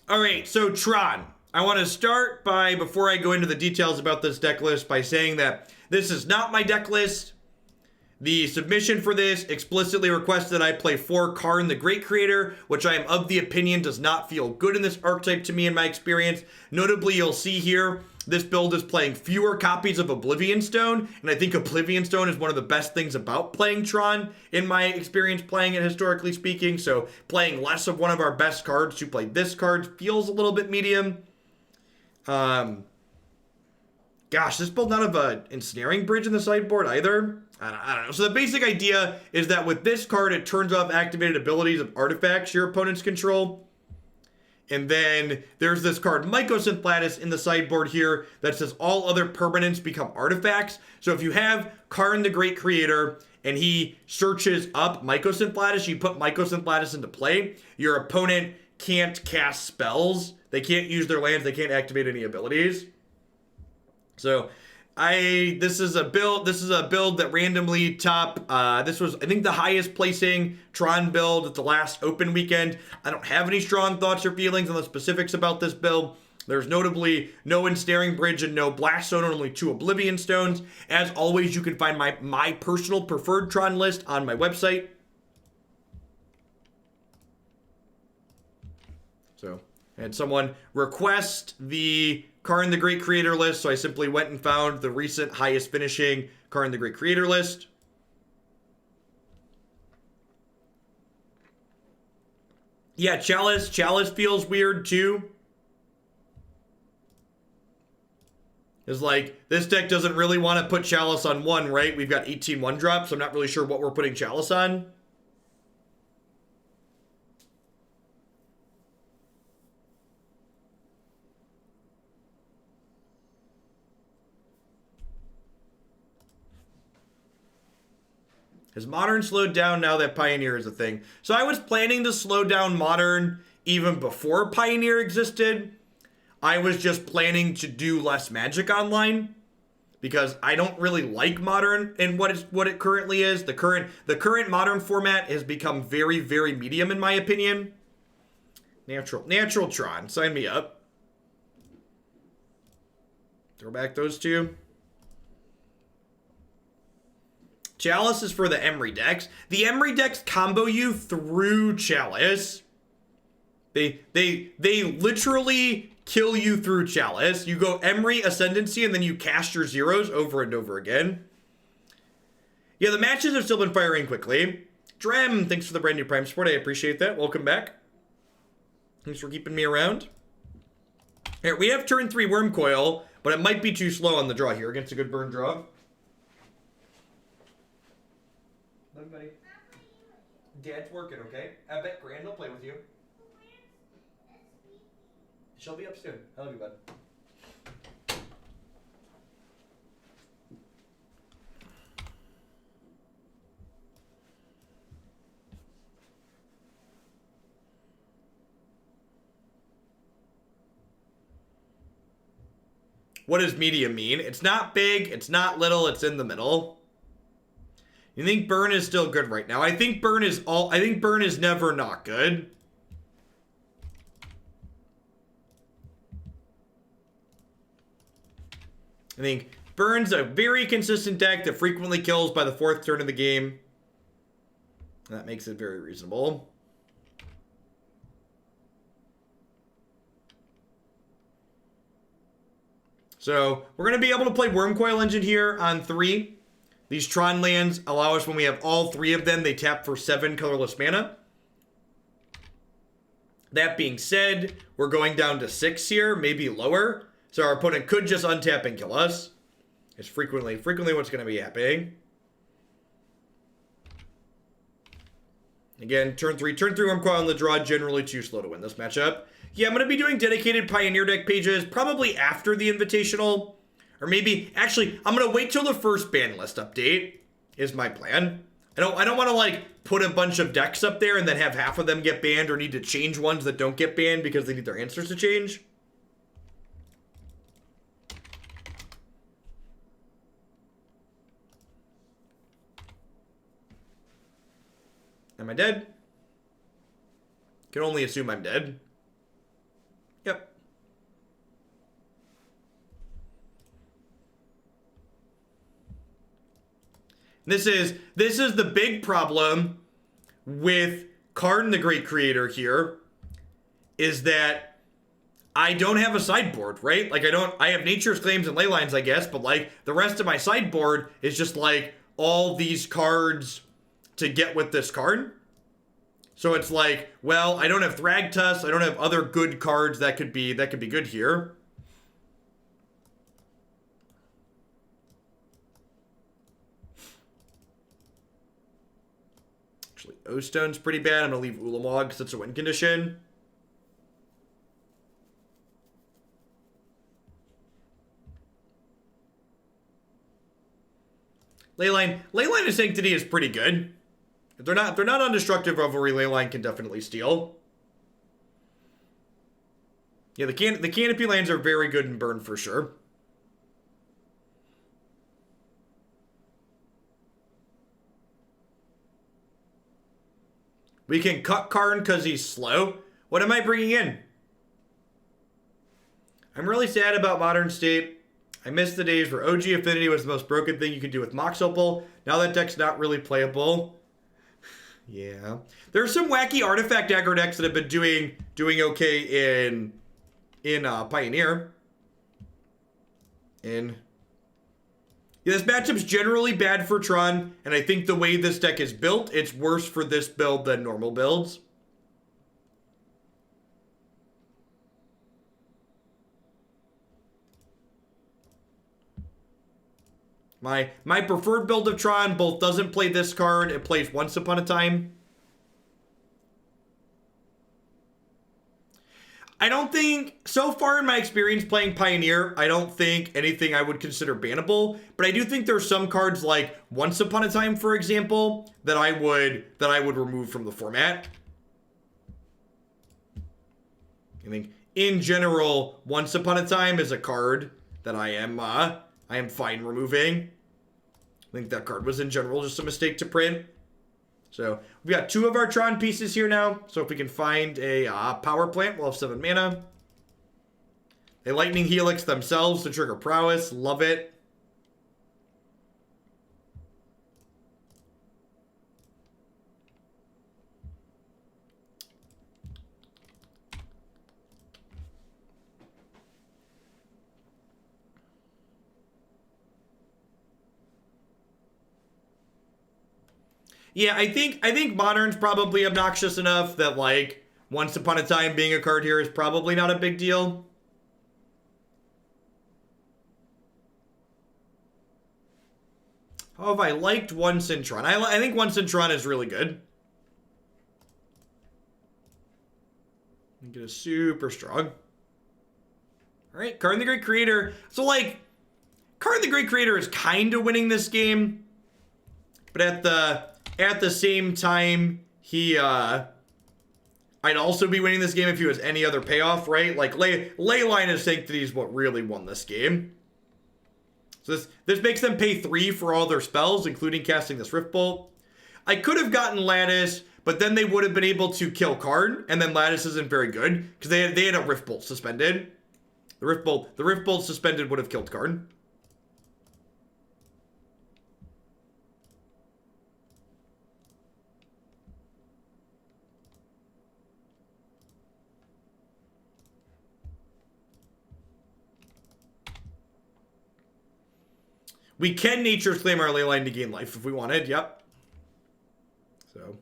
All right, so Tron. I want to start by, before I go into the details about this deck list, by saying that this is not my deck list. The submission for this explicitly requests that I play 4 Karn the Great Creator, which I am of the opinion does not feel good in this archetype to me in my experience. Notably, you'll see here, this build is playing fewer copies of Oblivion Stone, and I think Oblivion Stone is one of the best things about playing Tron, in my experience playing it historically speaking, so playing less of one of our best cards to play this card feels a little bit medium. Gosh, this build not have a Ensnaring Bridge in the sideboard either. I don't know. So the basic idea is that with this card, it turns off activated abilities of artifacts your opponents control. And then there's this card, Mycosynth Lattice, in the sideboard here that says all other permanents become artifacts. So if you have Karn the Great Creator and he searches up Mycosynth Lattice, you put Mycosynth Lattice into play, your opponent can't cast spells. They can't use their lands. They can't activate any abilities. So this is a build that randomly this was, I think, the highest placing Tron build at the last open weekend. I don't have any strong thoughts or feelings on the specifics about this build. There's notably no Ensnaring Bridge and no Blast Stone, and only 2 Oblivion Stones. As always, you can find my personal preferred Tron list on my website. So, I had someone request the Karn the Great Creator list, so I simply went and found the recent highest finishing Karn the Great Creator list. Yeah, Chalice feels weird too. It's like, this deck doesn't really want to put Chalice on 1, right? We've got 18 1-drops, so I'm not really sure what we're putting Chalice on. Has Modern slowed down now that Pioneer is a thing? So I was planning to slow down Modern even before Pioneer existed. I was just planning to do less Magic online because I don't really like Modern and what it currently is. The current Modern format has become very, very medium in my opinion. Natural Tron, sign me up. Throw back those 2. Chalice is for the Emry decks. The Emry decks combo you through Chalice. They literally kill you through Chalice. You go Emry Ascendancy and then you cast your zeros over and over again. Yeah, the matches have still been firing quickly. Drem, thanks for the brand new Prime support. I appreciate that. Welcome back. Thanks for keeping me around. Here, we have turn 3 Wurmcoil, but it might be too slow on the draw here against a good burn draw. Love you, buddy. Dad's working, okay? I bet Grand will play with you. She'll be up soon. I love you, bud. What does medium mean? It's not big, it's not little, it's in the middle. You think burn is still good right now? I think burn is never not good. I think burn's a very consistent deck that frequently kills by the 4th turn of the game. That makes it very reasonable. So we're going to be able to play Wurmcoil Engine here on 3. These Tron lands allow us, when we have all 3 of them, they tap for 7 colorless mana. That being said, we're going down to 6 here, maybe lower. So our opponent could just untap and kill us. It's frequently what's going to be happening. Again, turn 3 Wurmcoil on the draw, generally too slow to win this matchup. Yeah, I'm going to be doing dedicated Pioneer deck pages probably after the Invitational. Or maybe, actually, I'm going to wait till the first ban list update is my plan. I don't want to, like, put a bunch of decks up there and then have half of them get banned or need to change ones that don't get banned because they need their answers to change. Am I dead? Can only assume I'm dead. This is the big problem with Karn the Great Creator here, is that I don't have a sideboard, right? Like I have Nature's Claims and Leylines, I guess, but like the rest of my sideboard is just like all these cards to get with this card. So it's like, well, I don't have Thragtusk, I don't have other good cards that could be good here. Actually, O-Stone's pretty bad. I'm gonna leave Ulamog because it's a win condition. Leyline of Sanctity is pretty good. If they're not undestructive Revelry, Leyline can definitely steal. Yeah, the canopy lands are very good in burn for sure. We can cut Karn because he's slow. What am I bringing in? I'm really sad about Modern State. I miss the days where OG Affinity was the most broken thing you could do with Mox Opal. Now that deck's not really playable. Yeah. There's some wacky artifact aggro decks that have been doing okay in Pioneer. Yeah, this matchup's generally bad for Tron, and I think the way this deck is built, it's worse for this build than normal builds. My preferred build of Tron both doesn't play this card, it plays Once Upon a Time. I don't think, so far in my experience playing Pioneer, I don't think anything I would consider bannable, but I do think there's some cards like Once Upon a Time, for example, that I would remove from the format. I think in general, Once Upon a Time is a card that I am fine removing. I think that card was in general just a mistake to print. So we got 2 of our Tron pieces here now. So if we can find a power plant, we'll have 7 mana. They Lightning Helix themselves to trigger prowess. Love it. Yeah, I think Modern's probably obnoxious enough that, like, Once Upon a Time being a card here is probably not a big deal. How have I liked Once in Tron? I think Once in Tron is really good. Get a super strong. Alright, Karn the Great Creator. So, like, Karn the Great Creator is kind of winning this game. But at the same time, I'd also be winning this game if he was any other payoff, right? Like, Leyline of Sanctity is what really won this game. So this makes them pay 3 for all their spells, including casting this Rift Bolt. I could have gotten Lattice, but then they would have been able to kill Karn, and then Lattice isn't very good, because they had a Rift Bolt suspended. The Rift Bolt suspended would have killed Karn. We can Nature's Claim our Leyline to gain life if we wanted, yep. So,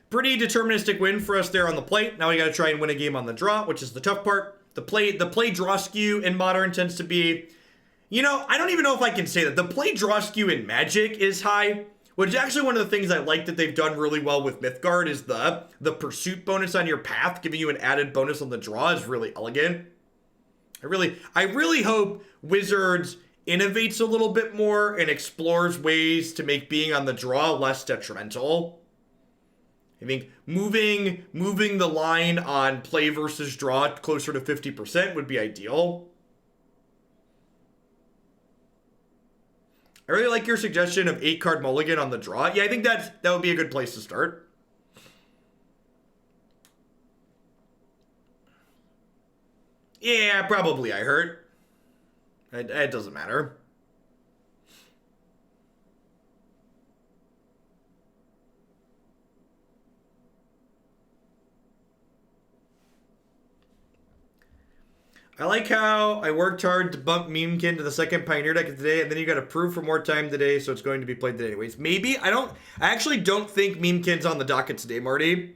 pretty deterministic win for us there on the plate. Now we gotta try and win a game on the draw, which is the tough part. The play draw skew in Modern tends to be, you know, I don't even know if I can say that. The play draw skew in Magic is high, which is actually one of the things I like that they've done really well with Mythgard is the pursuit bonus on your path, giving you an added bonus on the draw is really elegant. I really hope Wizards innovates a little bit more and explores ways to make being on the draw less detrimental. I think moving the line on play versus draw closer to 50% would be ideal. I really like your suggestion of 8-card mulligan on the draw. Yeah, I think that would be a good place to start. Yeah, probably I hurt. It doesn't matter. I like how I worked hard to bump Memekin to the second Pioneer deck of today, and then you got approved for more time today, so it's going to be played today anyways. Maybe. I actually don't think Memekin's on the docket today, Marty.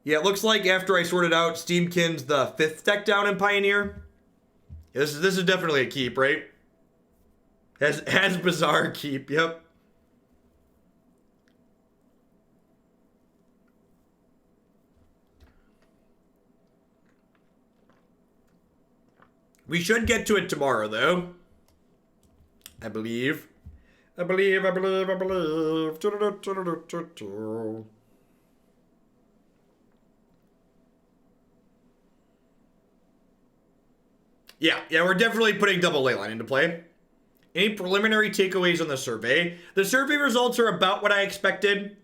Yeah, it looks like after I sorted out, Steamkin's the 5th deck down in Pioneer. Yeah, this is definitely a keep, right? Has bizarre keep, yep. We should get to it tomorrow, though. I believe. I believe. Yeah, we're definitely putting double Leyline into play. Any preliminary takeaways on the survey? The survey results are about what I expected.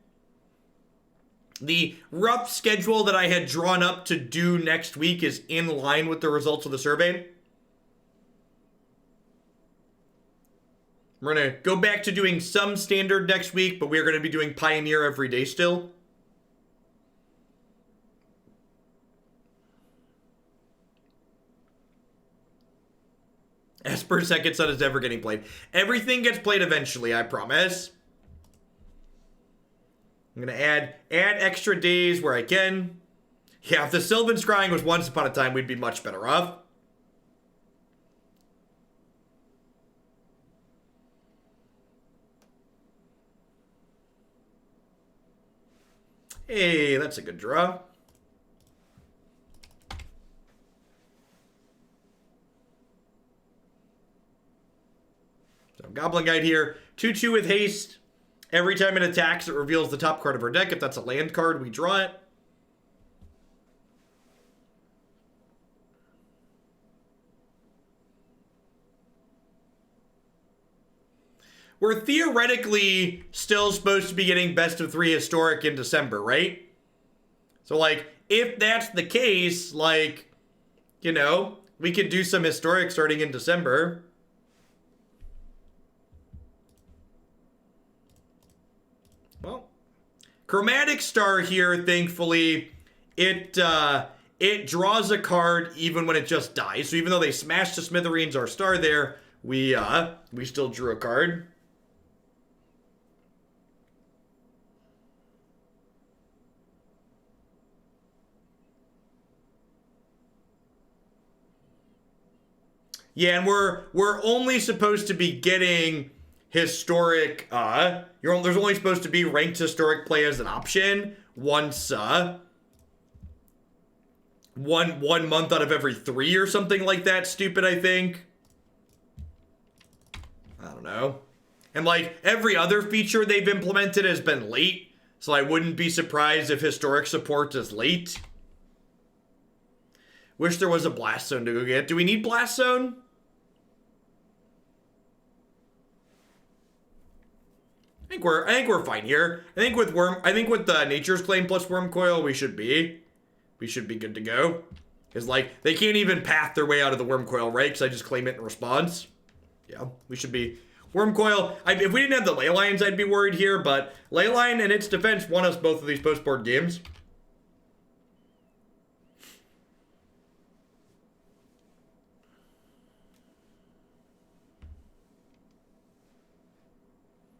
The rough schedule that I had drawn up to do next week is in line with the results of the survey. We're going to go back to doing some standard next week, but we're going to be doing Pioneer every day still. Esper Second Son is never getting played. Everything gets played eventually, I promise. I'm going to add extra days where I can. Yeah, if the Sylvan Scrying was once upon a time, we'd be much better off. Hey, that's a good draw. So Goblin Guide here. 2/2 with haste. Every time it attacks, it reveals the top card of our deck. If that's a land card, we draw it. We're theoretically still supposed to be getting best of 3 historic in December, right? So, like, if that's the case, like, you know, we could do some historic starting in December. Well, Chromatic Star here, thankfully, it draws a card even when it just dies. So even though they smashed to smithereens our star there, we still drew a card. Yeah, and we're only supposed to be getting historic. There's only supposed to be ranked historic play as an option once. One month out of every 3 or something like that. Stupid, I think. I don't know. And like every other feature they've implemented has been late, so I wouldn't be surprised if historic support is late. Wish there was a Blast Zone to go get. Do we need Blast Zone? I think we're fine here. I think with Nature's Claim plus Wurmcoil, we should be good to go. Because like they can't even path their way out of the Wurmcoil, right? Because I just claim it in response. Yeah, we should be. Wurmcoil. If we didn't have the Leylines, I'd be worried here. But Leyline and its defense won us both of these post-board games.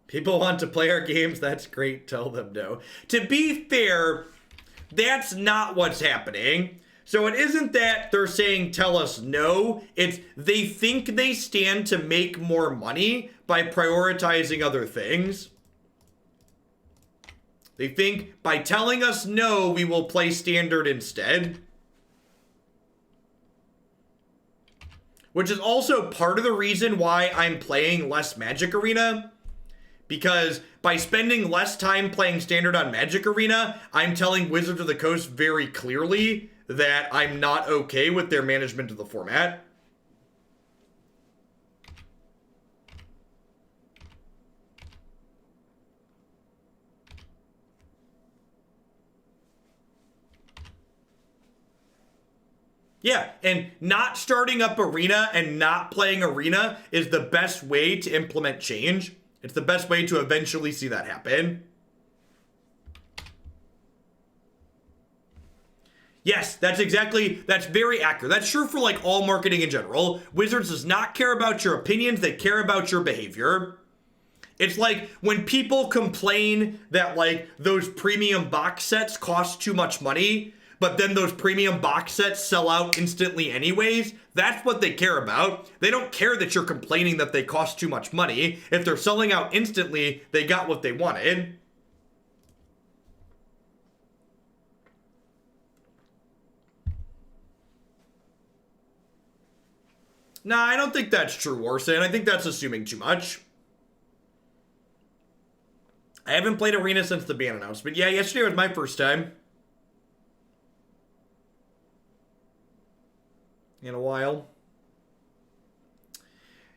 People want to play our games. That's great. Tell them no. To be fair, that's not what's happening. So it isn't that they're saying tell us no. It's they think they stand to make more money by prioritizing other things. They think by telling us no, we will play standard instead. Which is also part of the reason why I'm playing less Magic Arena. Because by spending less time playing standard on Magic Arena, I'm telling Wizards of the Coast very clearly that I'm not okay with their management of the format. Yeah, and not starting up Arena and not playing Arena is the best way to implement change. It's the best way to eventually see that happen. Yes, that's very accurate. That's true for like all marketing in general. Wizards does not care about your opinions, they care about your behavior. It's like when people complain that like those premium box sets cost too much money, but then those premium box sets sell out instantly anyways. That's what they care about. They don't care that you're complaining that they cost too much money. If they're selling out instantly, they got what they wanted. Nah, I don't think that's true, Warsan. I think that's assuming too much. I haven't played Arena since the ban announcement. Yeah, yesterday was my first time. In a while.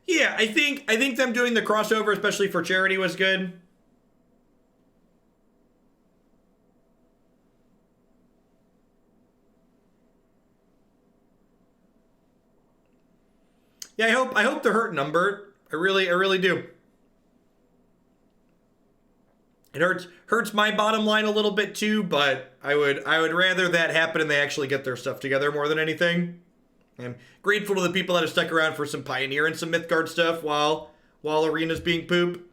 Yeah, I think them doing the crossover, especially for charity, was good. Yeah, I hope they're hurting them, Bert. I really do. It hurts my bottom line a little bit too, but I would rather that happen and they actually get their stuff together more than anything. I'm grateful to the people that have stuck around for some Pioneer and some Mythgard stuff while Arena's being poop.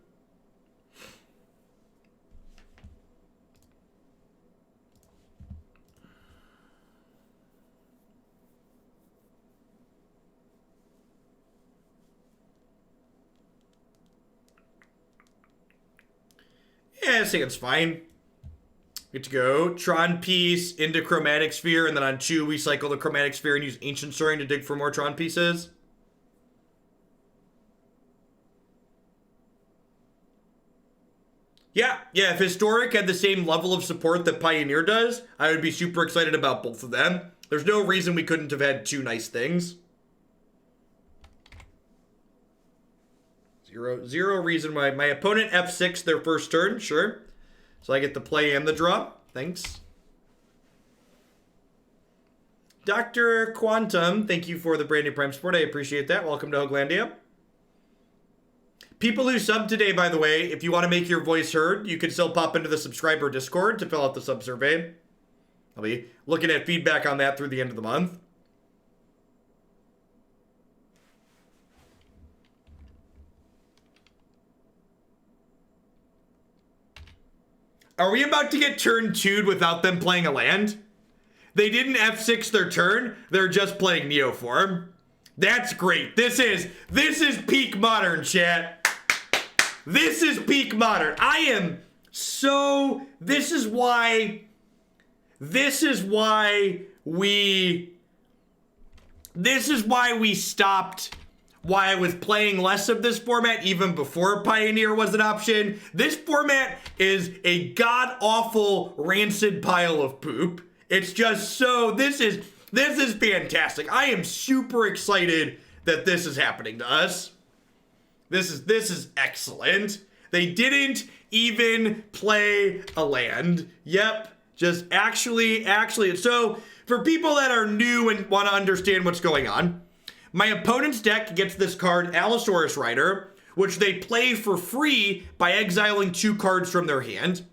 Yeah, I think it's fine. Good to go. Tron piece into Chromatic Sphere, and then on 2 we cycle the Chromatic Sphere and use Ancient Storing to dig for more Tron pieces. Yeah, if Historic had the same level of support that Pioneer does, I would be super excited about both of them. There's no reason we couldn't have had 2 nice things. Zero reason why. My opponent F6 their first turn, sure. So I get the play and the draw. Thanks. Dr. Quantum, thank you for the brand new Prime support. I appreciate that. Welcome to Hoaglandia. People who sub today, by the way, if you want to make your voice heard, you can still pop into the subscriber Discord to fill out the sub survey. I'll be looking at feedback on that through the end of the month. Are we about to get turn 2'd without them playing a land? They didn't F6 their turn, they're just playing Neoform. That's great. This is peak modern, chat. This is peak modern. This is why we stopped. Why I was playing less of this format even before Pioneer was an option. This format is a god-awful rancid pile of poop. It's just so, this is fantastic. I am super excited that this is happening to us. This is excellent. They didn't even play a land. Yep, just actually. So for people that are new and want to understand what's going on, my opponent's deck gets this card, Allosaurus Rider, which they play for free by exiling 2 cards from their hand.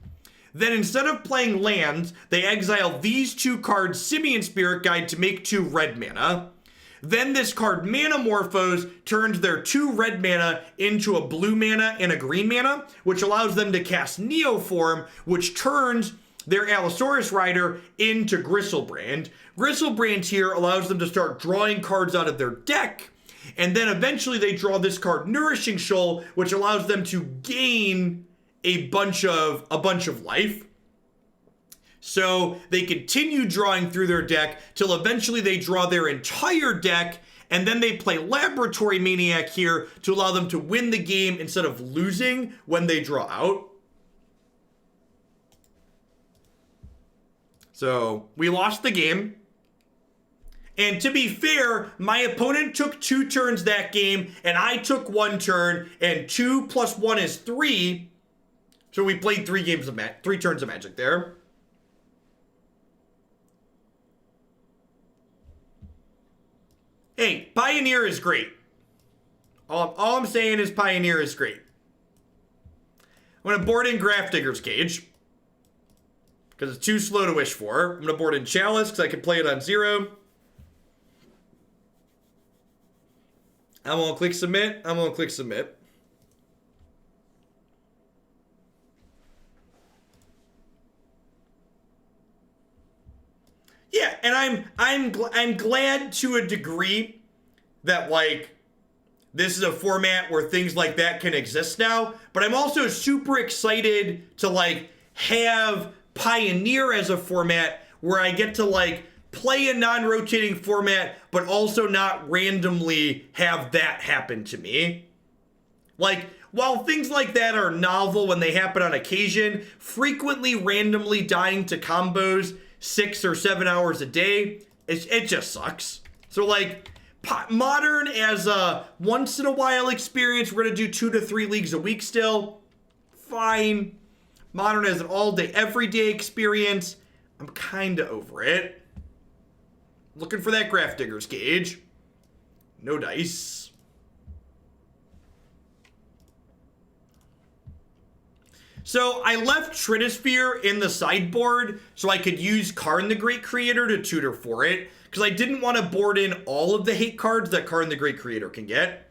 Then instead of playing lands, they exile these 2 cards, Simian Spirit Guide, to make 2 red mana. Then this card, Manamorphose, turns their 2 red mana into a blue mana and a green mana, which allows them to cast Neoform, which turns their Allosaurus Rider into Gristlebrand. Gristlebrand here allows them to start drawing cards out of their deck, and then eventually they draw this card, Nourishing Shoal, which allows them to gain a bunch of life. So they continue drawing through their deck till eventually they draw their entire deck, and then they play Laboratory Maniac here to allow them to win the game instead of losing when they draw out. So we lost the game. And to be fair, my opponent took 2 turns that game, and I took 1 turn, and 2 + 1 is 3. So we played 3 turns of Magic there. Hey, Pioneer is great. All I'm saying is Pioneer is great. I'm going to board in Grafdigger's Cage. because it's too slow to wish for. I'm going to board in Chalice because I can play it on 0. I'm going to click submit. I'm going to click submit. Yeah, and I'm glad to a degree that, like, this is a format where things like that can exist now, but I'm also super excited to, like, have Pioneer as a format where I get to, like, play a non-rotating format, but also not randomly have that happen to me. Like, while things like that are novel when they happen on occasion, frequently randomly dying to combos 6 or 7 hours a day, it just sucks. So, like, Modern as a once in a while experience, we're gonna do 2 to 3 leagues a week still. Fine. Modern as an all-day, everyday experience, I'm kinda over it. Looking for that Grafdigger's Cage. No dice. So I left Trinisphere in the sideboard so I could use Karn the Great Creator to tutor for it, because I didn't want to board in all of the hate cards that Karn the Great Creator can get.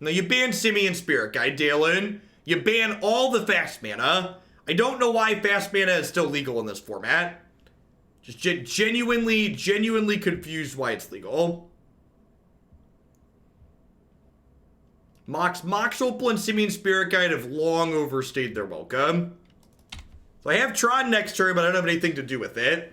Now you ban Simian Spirit Guide, Dalen. You ban all the fast mana. I don't know why fast mana is still legal in this format. Just genuinely confused why it's legal. Mox Opal and Simian Spirit Guide have long overstayed their welcome. So I have Tron next turn, but I don't have anything to do with it.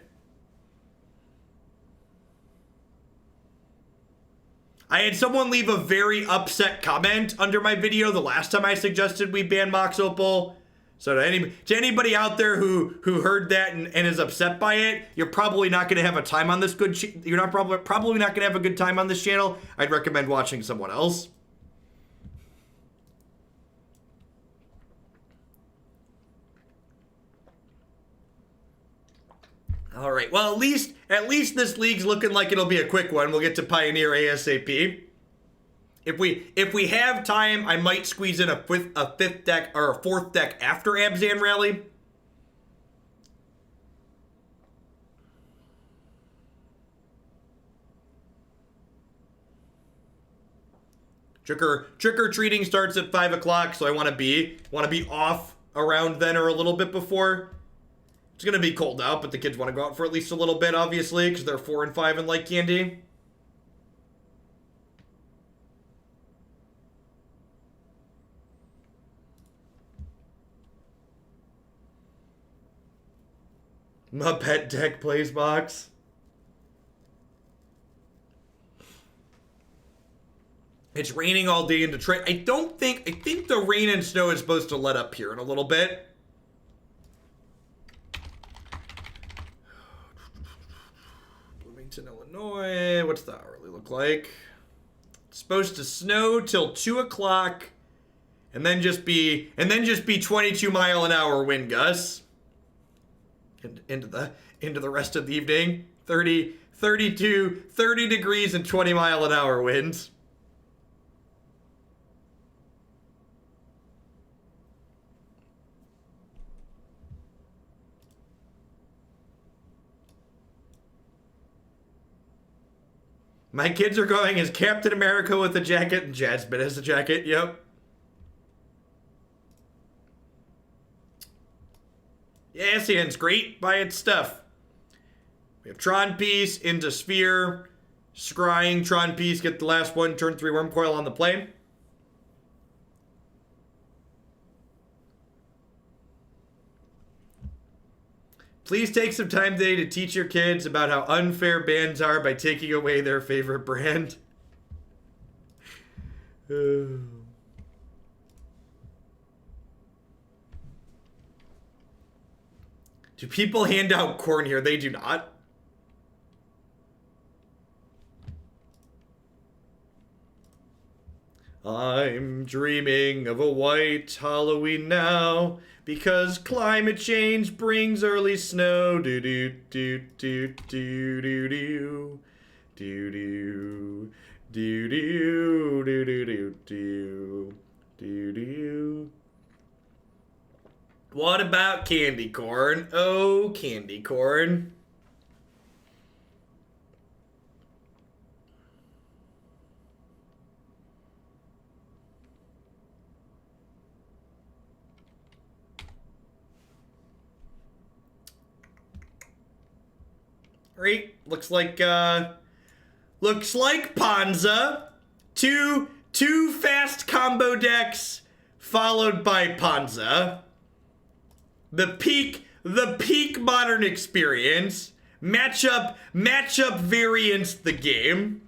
I had someone leave a very upset comment under my video the last time I suggested we ban Mox Opal. So to anybody out there who heard that and is upset by it, you're probably not going to have a time on this you're not probably not going to have a good time on this channel. I'd recommend watching someone else. All right. Well, at least this league's looking like it'll be a quick one. We'll get to Pioneer ASAP. If we have time, I might squeeze in a fifth deck or a fourth deck after Abzan Rally. Trick or treating starts at 5 o'clock, so I want to be off around then or a little bit before. It's going to be cold out, but the kids want to go out for at least a little bit, obviously, because they're 4 and 5 and like candy. Muppet deck plays box. It's raining all day in Detroit. I think the rain and snow is supposed to let up here in a little bit. Illinois, what's the hourly look like? It's supposed to snow till 2 o'clock, and then just be 22-mile-an-hour wind gusts into the rest of the evening. 30 degrees and 20-mile-an-hour winds. My kids are going as Captain America with a jacket and Jasmine has a jacket, yep. Yeah, Asian's great. Buy its stuff. We have Tron Piece into Sphere. Scrying, Tron Piece, get the last one, turn 3 Wurmcoil on the play. Please take some time today to teach your kids about how unfair bans are by taking away their favorite brand. Do people hand out corn here? They do not. I'm dreaming of a white Halloween now, because climate change brings early snow. Do do do do do do do do do do do do do do do do. What about candy corn? Oh, candy corn. Right, looks like Panza. Two fast combo decks followed by Panza. The peak modern experience. Matchup variance the game.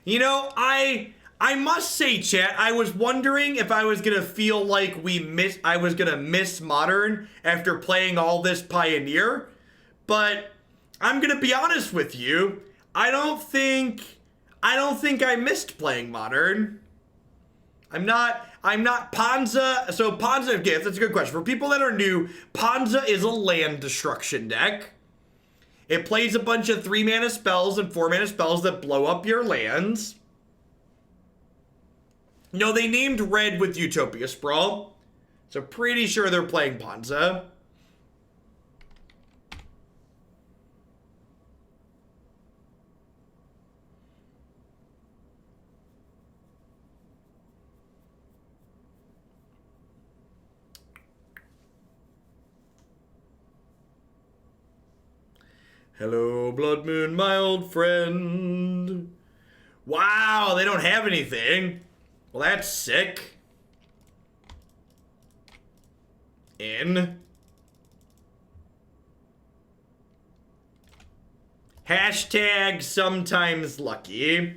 You know, I must say, chat, I was wondering if I was gonna feel like I was gonna miss Modern after playing all this Pioneer, but I'm gonna be honest with you. I don't think I missed playing Modern. I'm not Panza. So Panza, okay, that's a good question. For people that are new, Panza is a land destruction deck. It plays a bunch of 3-mana spells and 4-mana spells that blow up your lands. No, they named red with Utopia Sprawl. So pretty sure they're playing Panza. Hello, Blood Moon, my old friend. Wow, they don't have anything. Well, that's sick. In. Hashtag sometimes lucky.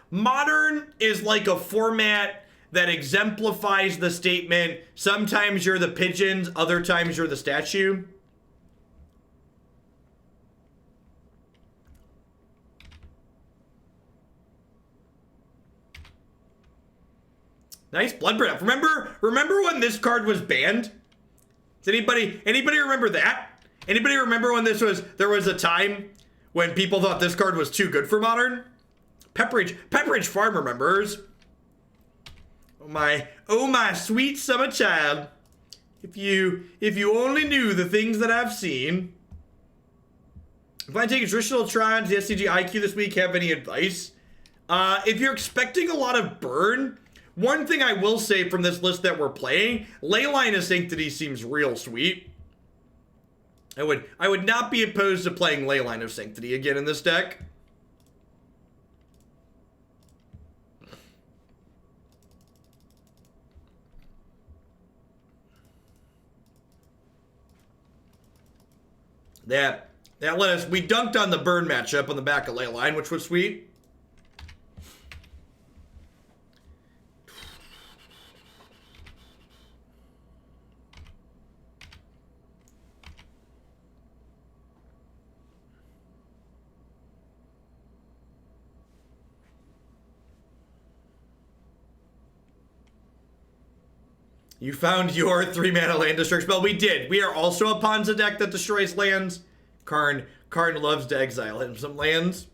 Modern is like a format that exemplifies the statement, sometimes you're the pigeons, other times you're the statue. Nice blood breath. Remember when this card was banned? Does anybody remember that? Anybody remember when there was a time when people thought this card was too good for Modern? Pepperidge Farm remembers. Oh my sweet summer child. If you only knew the things that I've seen. If I take a traditional Tron to the SCG IQ this week, have any advice? If you're expecting a lot of burn, one thing I will say from this list that we're playing, Leyline of Sanctity seems real sweet. I would not be opposed to playing Leyline of Sanctity again in this deck. That let us, we dunked on the burn matchup on the back of Leyline, which was sweet. You found your 3-mana land destruction spell. We did. We are also a Panza deck that destroys lands. Karn loves to exile him some lands.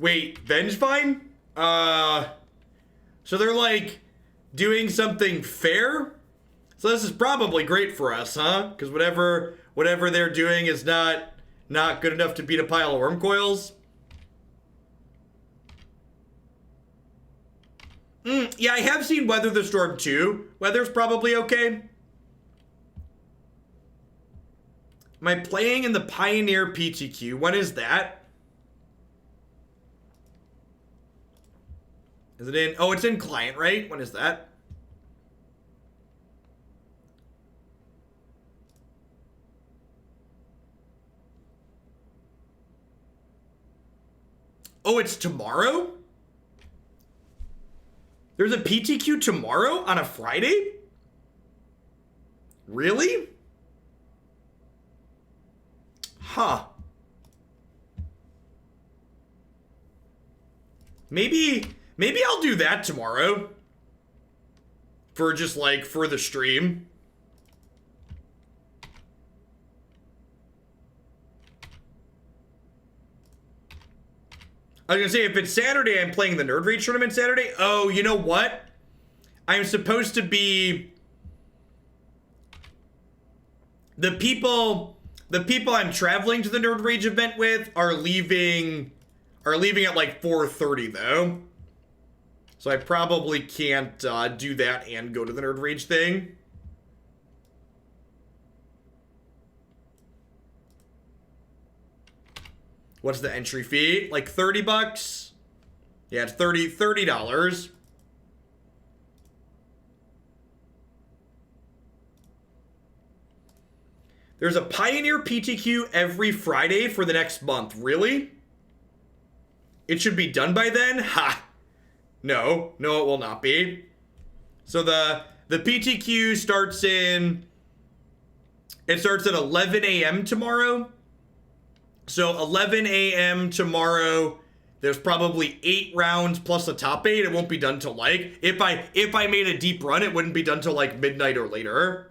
Wait, Vengevine? So they're like doing something fair? So this is probably great for us, huh? Because whatever they're doing is not good enough to beat a pile of Wurmcoils. Yeah, I have seen Weather the Storm 2. Weather's probably okay. Am I playing in the Pioneer PTQ? When is that? Is it in? Oh, it's in client, right? When is that? Oh, it's tomorrow? There's a PTQ tomorrow on a Friday? Really? Huh. Maybe I'll do that tomorrow. For just, like, for the stream. I was gonna say, if it's Saturday, I'm playing the Nerd Rage tournament Saturday. Oh, you know what? I'm supposed to be... The people I'm traveling to the Nerd Rage event with are leaving at like 4:30 though. So I probably can't do that and go to the Nerd Rage thing. What's the entry fee? Like 30 bucks? Yeah, it's $30. There's a Pioneer PTQ every Friday for the next month. Really? It should be done by then? Ha! No, it will not be. So the PTQ starts at 11 a.m. tomorrow. So 11 a.m. tomorrow, there's probably 8 rounds plus a top 8. It won't be done till like, if I made a deep run, it wouldn't be done till like midnight or later.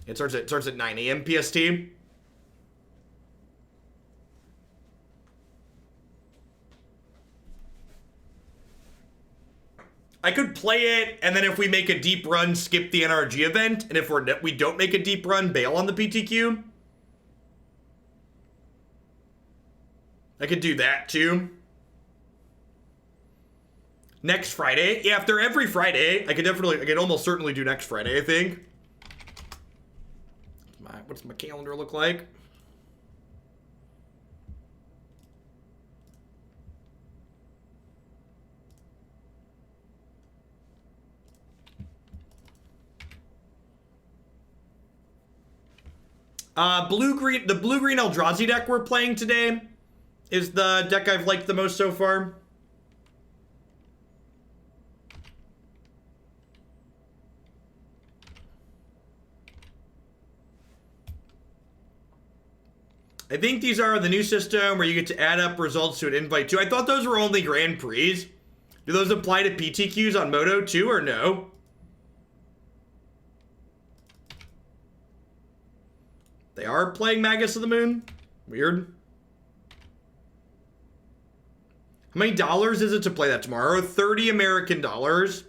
It starts at 9 a.m. PST. I could play it, and then if we make a deep run, skip the NRG event, and if we don't make a deep run, bail on the PTQ. I could do that too. Next Friday, yeah, if they're every Friday, I could almost certainly do next Friday, I think. What's my calendar look like? The blue-green Eldrazi deck we're playing today is the deck I've liked the most so far. I think these are the new system where you get to add up results to an invite too. I thought those were only Grand Prix. Do those apply to PTQs on Moto too, or no? They are playing Magus of the Moon? Weird. How many dollars is it to play that tomorrow? 30 American dollars.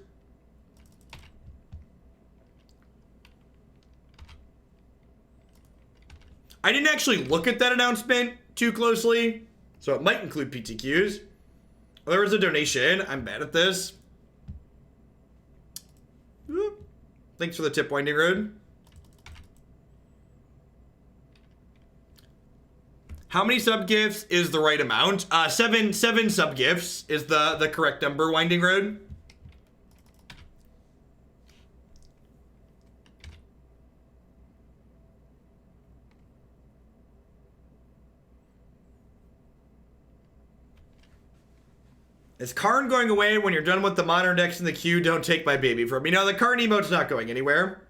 I didn't actually look at that announcement too closely, so it might include PTQs. Oh, there was a donation. I'm bad at this. Whoop. Thanks for the tip, Winding Road. How many sub-gifts is the right amount? Seven sub-gifts is the correct number, Winding Road. Is Karn going away when you're done with the modern decks in the queue? Don't take my baby from me. No, the Karn emote's not going anywhere.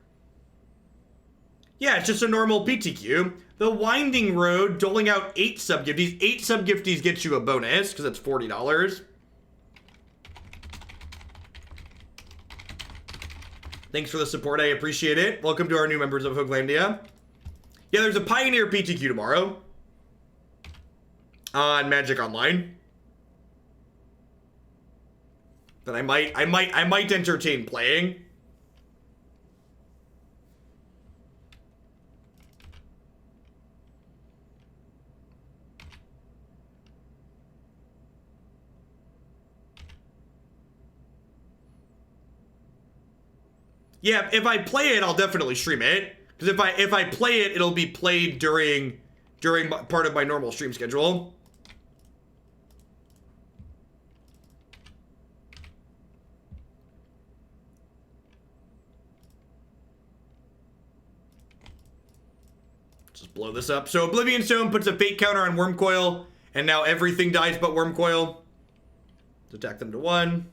Yeah, it's just a normal PTQ. The Winding Road doling out 8 sub-gifties. 8 sub-gifties gets you a bonus, because that's $40. Thanks for the support, I appreciate it. Welcome to our new members of Hooglandia. Yeah, there's a Pioneer PTQ tomorrow. On Magic Online. That I might entertain playing. Yeah, if I play it, I'll definitely stream it. Because if I play it, it'll be played during part of my normal stream schedule. Just blow this up. So Oblivion Stone puts a fate counter on Wurmcoil, and now everything dies but Wurmcoil. Let's attack them to 1.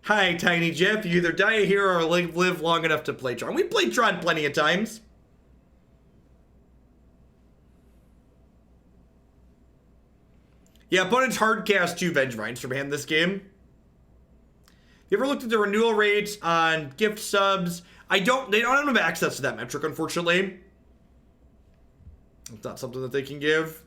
Hi, Tiny Jeff. You either die a hero or live long enough to play Tron. We played Tron plenty of times. Yeah, opponents hard cast 2 Vengevines from hand this game. You ever looked at the renewal rates on gift subs? They don't have access to that metric, unfortunately. It's not something that they can give.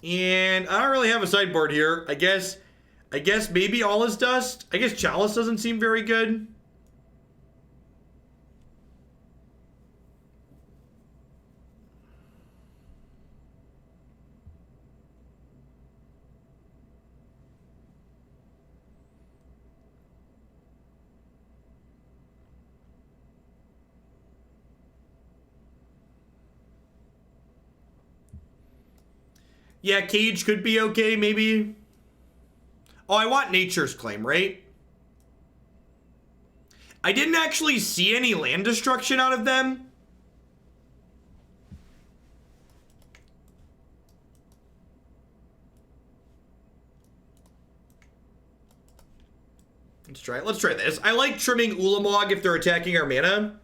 And I don't really have a sideboard here. I guess maybe All Is Dust. I guess Chalice doesn't seem very good. Yeah, Cage could be okay, maybe. Oh, I want Nature's Claim, right? I didn't actually see any land destruction out of them. Let's try this. I like trimming Ulamog if they're attacking our mana. Am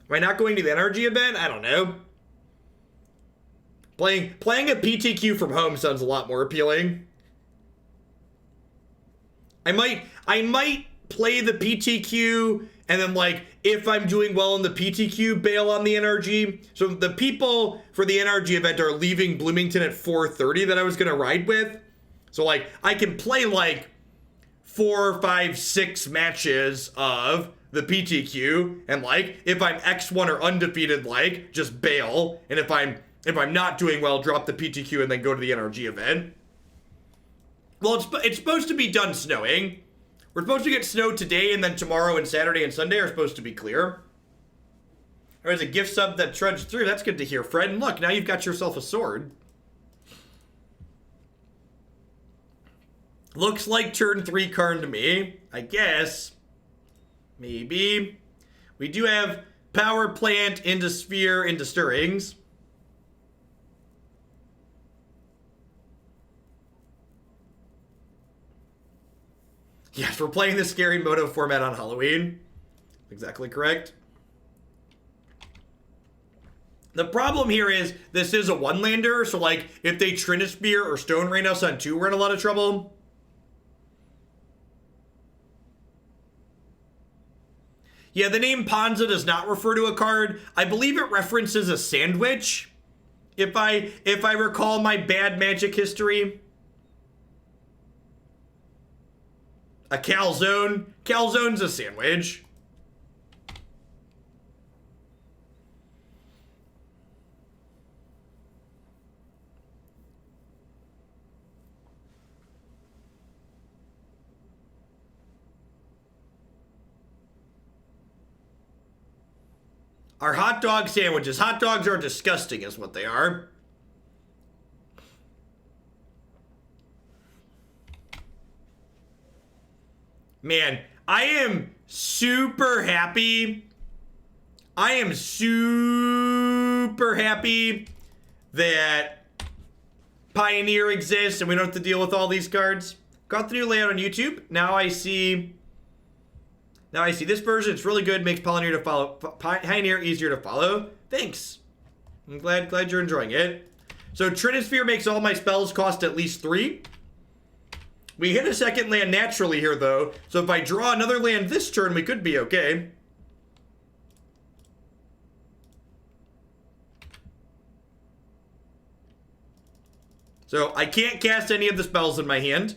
I not going to the energy event? I don't know. Playing a PTQ from home sounds a lot more appealing. I might play the PTQ and then, like, if I'm doing well in the PTQ, bail on the energy. So the people for the energy event are leaving Bloomington at 4:30 that I was gonna ride with. So, like, I can play like 4, 5, 6 matches of the PTQ, and, like, if I'm X1 or undefeated, like, just bail. And if I'm not doing well, drop the PTQ and then go to the NRG event. Well, it's supposed to be done snowing. We're supposed to get snow today, and then tomorrow and Saturday and Sunday are supposed to be clear. There's a gift sub that trudged through. That's good to hear, Fred. And look, now you've got yourself a sword. Looks like turn 3 Karn to me, I guess. Maybe. We do have Power Plant into Sphere into Stirrings. Yes, we're playing the Scary Moto format on Halloween. Exactly correct. The problem here is this is a one-lander, so, like, if they Trinisphere or Stone Rain us on 2, we're in a lot of trouble. Yeah, the name Ponza does not refer to a card. I believe it references a sandwich, if I recall my bad Magic history. A calzone. Calzone's a sandwich. Our hot dog sandwiches. Hot dogs are disgusting is what they are. Man, I am super happy. I am super happy that Pioneer exists and we don't have to deal with all these cards. Got the new layout on YouTube. Now I see this version. It's really good. Makes Pioneer easier to follow. Thanks. I'm glad you're enjoying it. So Trinisphere makes all my spells cost at least 3. We hit a second land naturally here, though. So if I draw another land this turn, we could be okay. So I can't cast any of the spells in my hand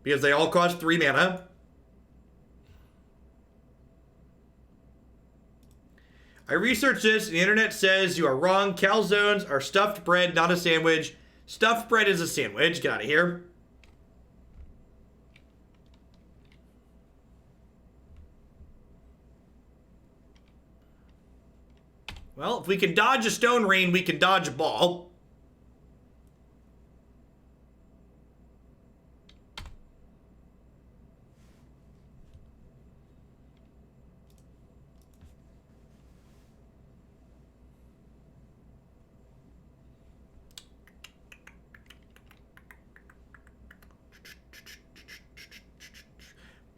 because they all cost 3 mana. I researched this, and the internet says you are wrong. Calzones are stuffed bread, not a sandwich. Stuffed bread is a sandwich. Get out of here. Well, if we can dodge a Stone Rain, we can dodge a ball.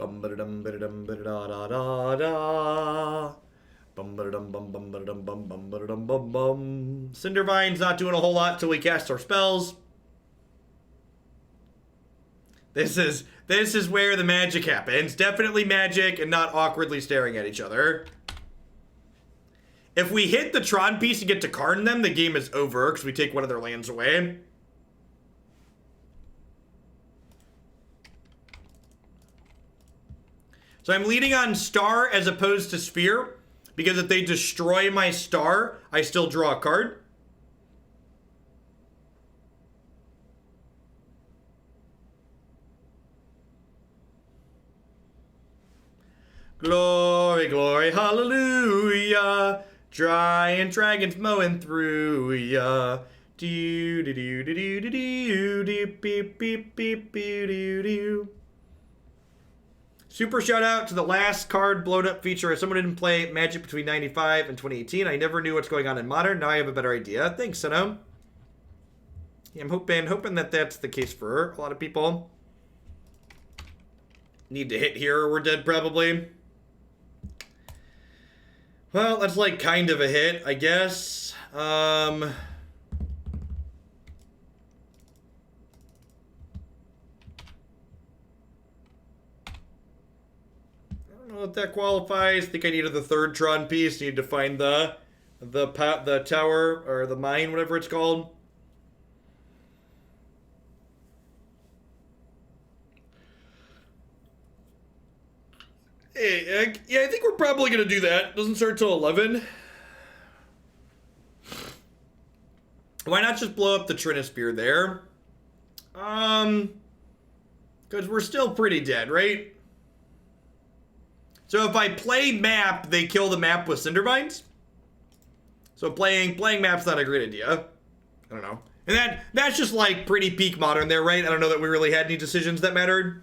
Bum ba dum ba dum ba da da da da. Bum ba dum bum bum ba dum bum bum ba dum bum bum. Cindervine's not doing a whole lot till we cast our spells. This is where the magic happens. Definitely magic and not awkwardly staring at each other. If we hit the Tron piece and get to Karn them, the game is over because we take one of their lands away. So I'm leading on Star as opposed to Sphere, because if they destroy my Star, I still draw a card. Glory, glory, hallelujah. Giant dragons mowing through ya. Do do do do do do do do beep beep beep beep do do. Super shout out to the last card blown up feature. As someone didn't play Magic between 95 and 2018, I never knew what's going on in Modern. Now I have a better idea. Thanks, Sino. Yeah, I'm hoping that that's the case for a lot of people. Need to hit here or we're dead probably. Well, that's like kind of a hit, I guess. I don't know if that qualifies. I think I needed the third Tron piece. Need to find the tower or the mine, whatever it's called. Hey, yeah, I think we're probably going to do that. Doesn't start till 11. Why not just blow up the Trinisphere there? Because we're still pretty dead, right? So if I play map, they kill the map with Cindervines. So playing map's not a great idea. I don't know. And that's just like pretty peak Modern there, right? I don't know that we really had any decisions that mattered.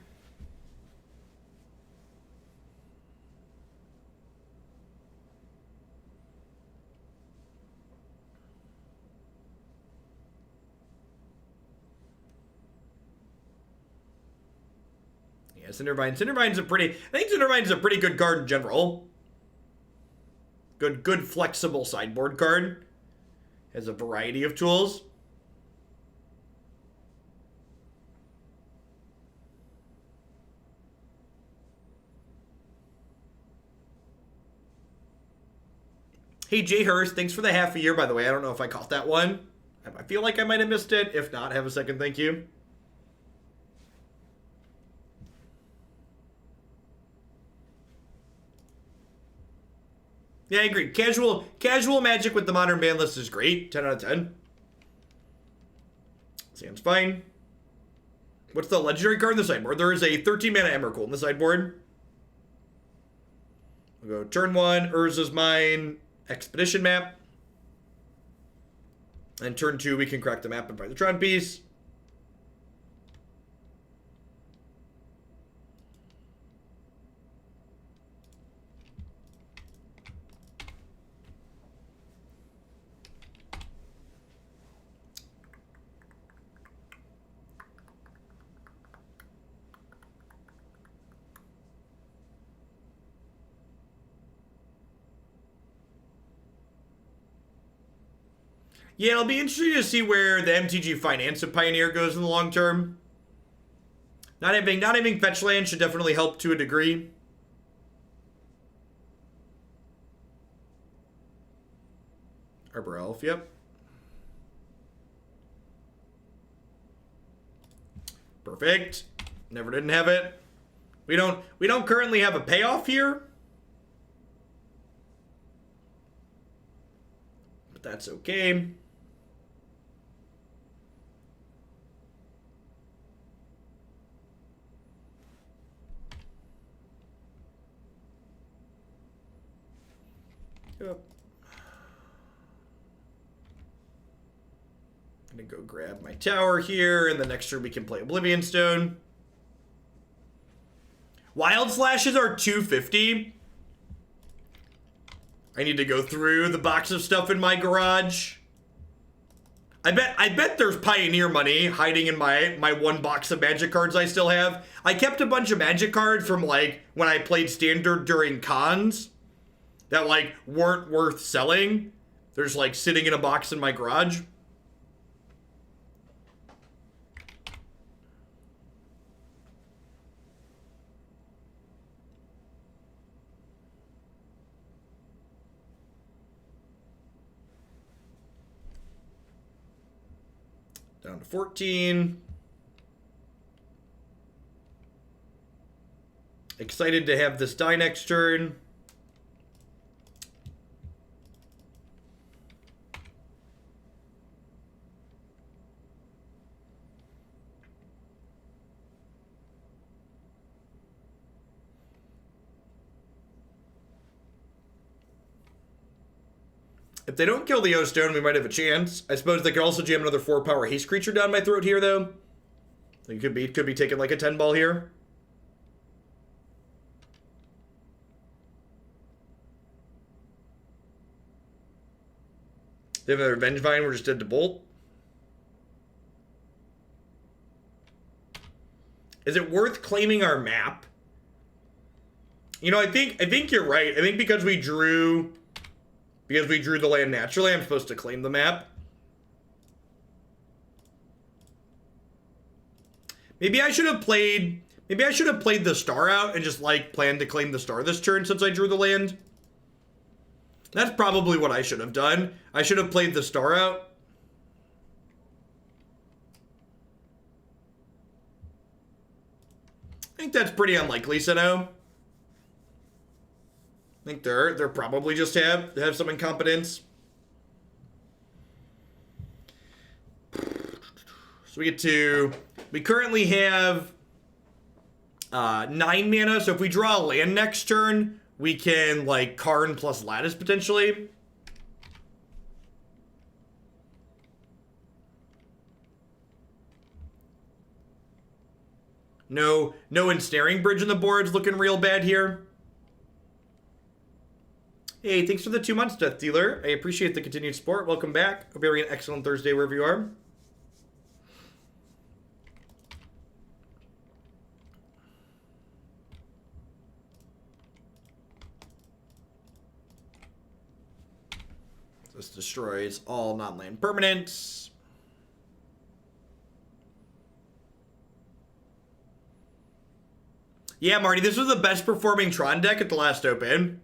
Cindervine's a pretty... I think Cindervine's a pretty good card in general. Good flexible sideboard card. Has a variety of tools. Hey, Jay Hurst, thanks for the half a year, by the way. I don't know if I caught that one. I feel like I might have missed it. If not, have a second thank you. Yeah, I agree. Casual Magic with the Modern ban list is great. 10 out of 10. Sounds fine. What's the legendary card in the sideboard? There is a 13 mana Emrakul in the sideboard. We'll go turn 1, Urza's Mine, Expedition map. And turn 2, we can crack the map and buy the Tron piece. Yeah, it'll be interesting to see where the MTG Finance of Pioneer goes in the long term. Not having fetch land should definitely help to a degree. Arbor Elf, yep. Perfect. Never didn't have it. We don't currently have a payoff here. But that's okay. Yep. Gonna go grab my tower here, and the next turn we can play Oblivion Stone. Wild Slashes are 250. I need to go through the box of stuff in my garage. I bet there's Pioneer money hiding in my one box of Magic cards I still have. I kept a bunch of Magic cards from like when I played Standard during cons that like weren't worth selling. They're just like sitting in a box in my garage. Down to 14. Excited to have this die next turn. If they don't kill the O-Stone, we might have a chance. I suppose they could also jam another 4-power haste creature down my throat here, though. It could be taking like a 10-ball here. They have a Revenge Vine, we're just dead to bolt. Is it worth claiming our map? You know, I think you're right. I think because we drew the land naturally, I'm supposed to claim the map. Maybe I should have played the star out and just like planned to claim the star this turn since I drew the land. That's probably what I should have done. I should have played the star out. I think that's pretty unlikely, Sino. I think they're probably just have some incompetence. So we currently have 9 mana, so if we draw a land next turn, we can like Karn plus Lattice potentially. No ensnaring bridge in the board's looking real bad here. Hey, thanks for the 2 months, Death Dealer. I appreciate the continued support. Welcome back. Hope you're having an excellent Thursday wherever you are. This destroys all non-land permanents. Yeah, Marty, this was the best performing Tron deck at the last Open.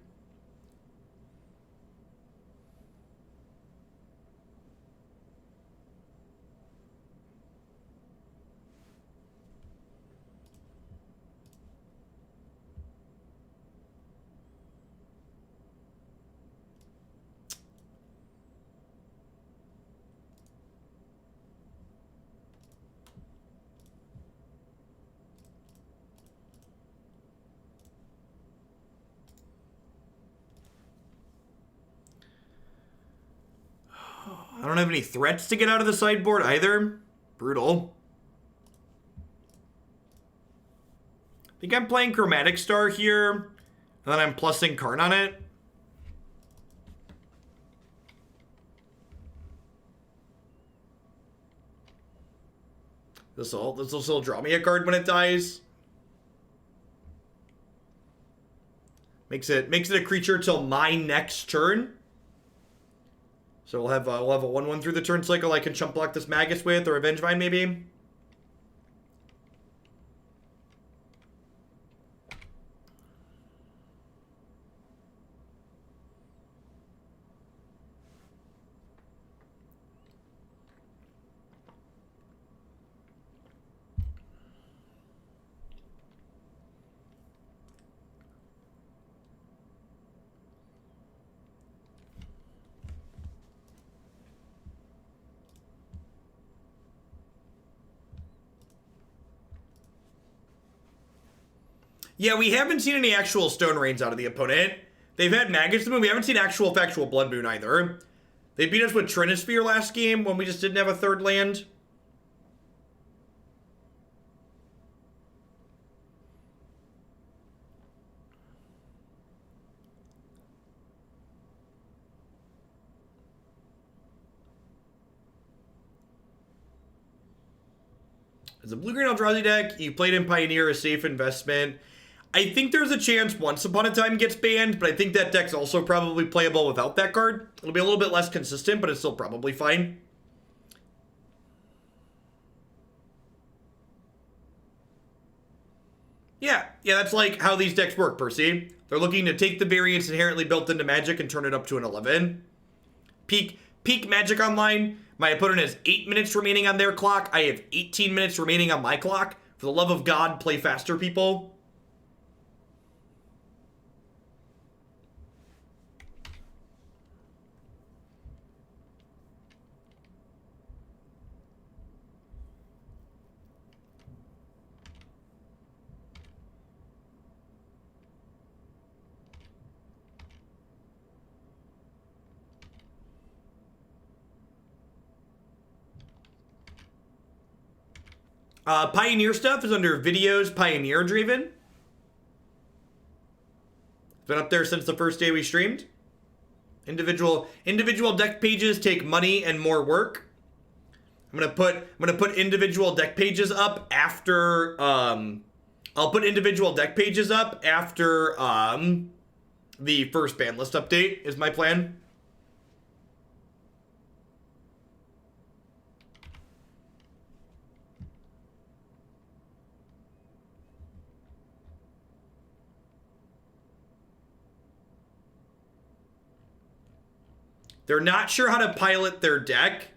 I don't have any threats to get out of the sideboard either. Brutal. I think I'm playing Chromatic Star here, and then I'm plussing Karn on it. This'll still draw me a card when it dies. Makes it a creature till my next turn. So we'll have a 1/1 through the turn cycle. I can chump block this Magus with, or Revenge Vine maybe. Yeah, we haven't seen any actual Stone Rains out of the opponent. They've had Magus the Moon. We haven't seen actual factual Blood Moon either. They beat us with Trinisphere last game when we just didn't have a third land. As a blue-green Eldrazi deck, you played in Pioneer, a safe investment. I think there's a chance Once Upon a Time gets banned, but I think that deck's also probably playable without that card. It'll be a little bit less consistent, but it's still probably fine. Yeah, that's like how these decks work, Percy. They're looking to take the variance inherently built into Magic and turn it up to an 11. Peak Magic Online. My opponent has 8 minutes remaining on their clock. I have 18 minutes remaining on my clock. For the love of God, play faster, people. Pioneer stuff is under videos, Pioneer driven. It's been up there since the first day we streamed. Individual deck pages take money and more work. I'm gonna put individual deck pages up after I'll put individual deck pages up after the first ban list update is my plan. They're not sure how to pilot their deck.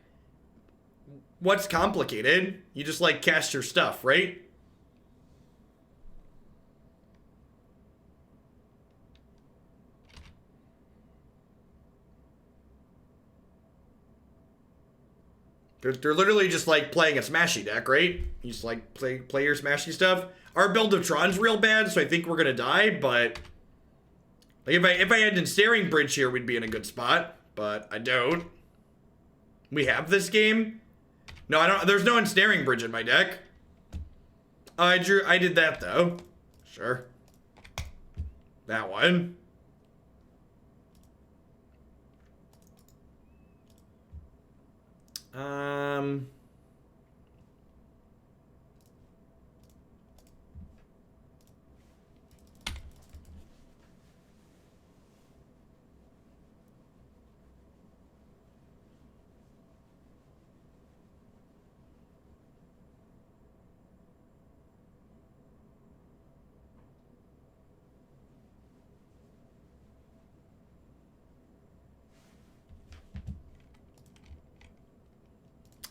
What's complicated? You just like cast your stuff, right? They're literally just like playing a smashy deck, right? You just like play your smashy stuff. Our build of Tron's real bad, so I think we're gonna die, but like if I had Ensnaring Bridge here, we'd be in a good spot. But I don't. We have this game? No, I don't. There's no Ensnaring Bridge in my deck. I did that though. Sure. That one.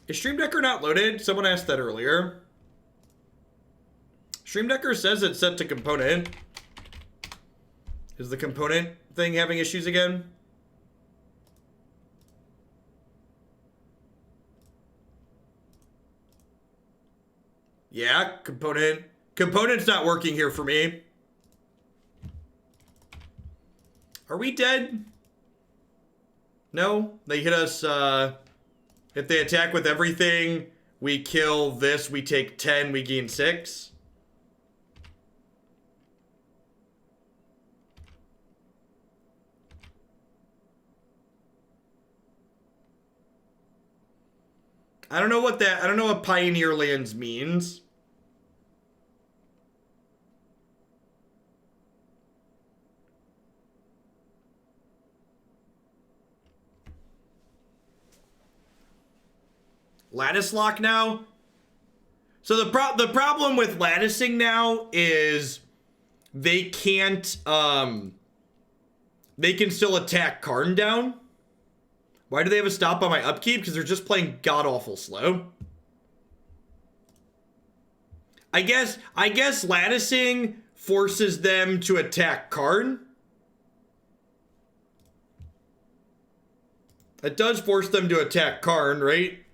Is Stream Decker not loaded? Someone asked that earlier. Stream Decker says it's set to component. Is the component thing having issues again? Yeah, component. Component's not working here for me. Are we dead? No? They hit us, if they attack with everything, we kill this, we take 10, we gain 6. I don't know what Pioneer Lands means. Lattice lock now? So the problem with latticing now is they can't, they can still attack Karn down. Why do they have a stop on my upkeep? Because they're just playing god-awful slow. I guess latticing forces them to attack Karn. It does force them to attack Karn, right?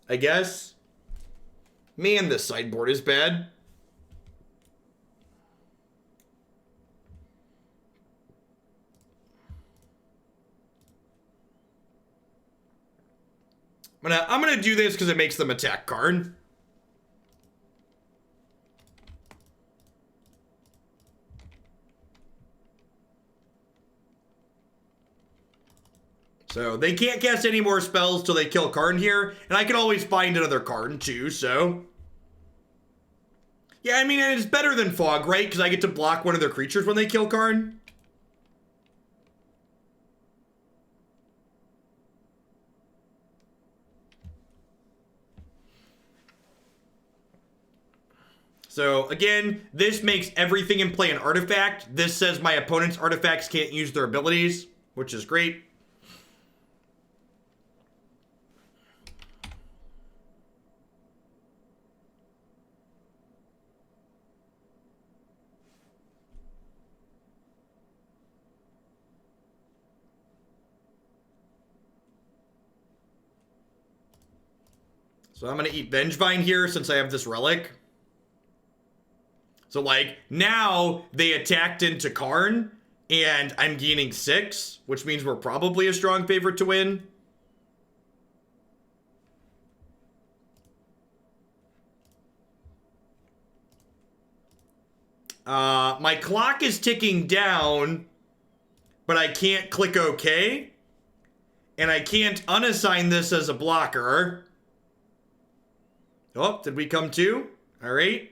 I guess. Man, this sideboard is bad. I'm gonna do this because it makes them attack Karn. So they can't cast any more spells till they kill Karn here, and I can always find another Karn too, so Yeah, I mean, it's better than Fog, right? Because I get to block one of their creatures when they kill Karn. So, again, this makes everything in play an artifact. This says my opponent's artifacts can't use their abilities, which is great. So I'm going to eat Vengevine here since I have this relic. So, like, now they attacked into Karn, and I'm gaining 6, which means we're probably a strong favorite to win. My clock is ticking down, but I can't click OK. And I can't unassign this as a blocker. Oh, did we come to? All right.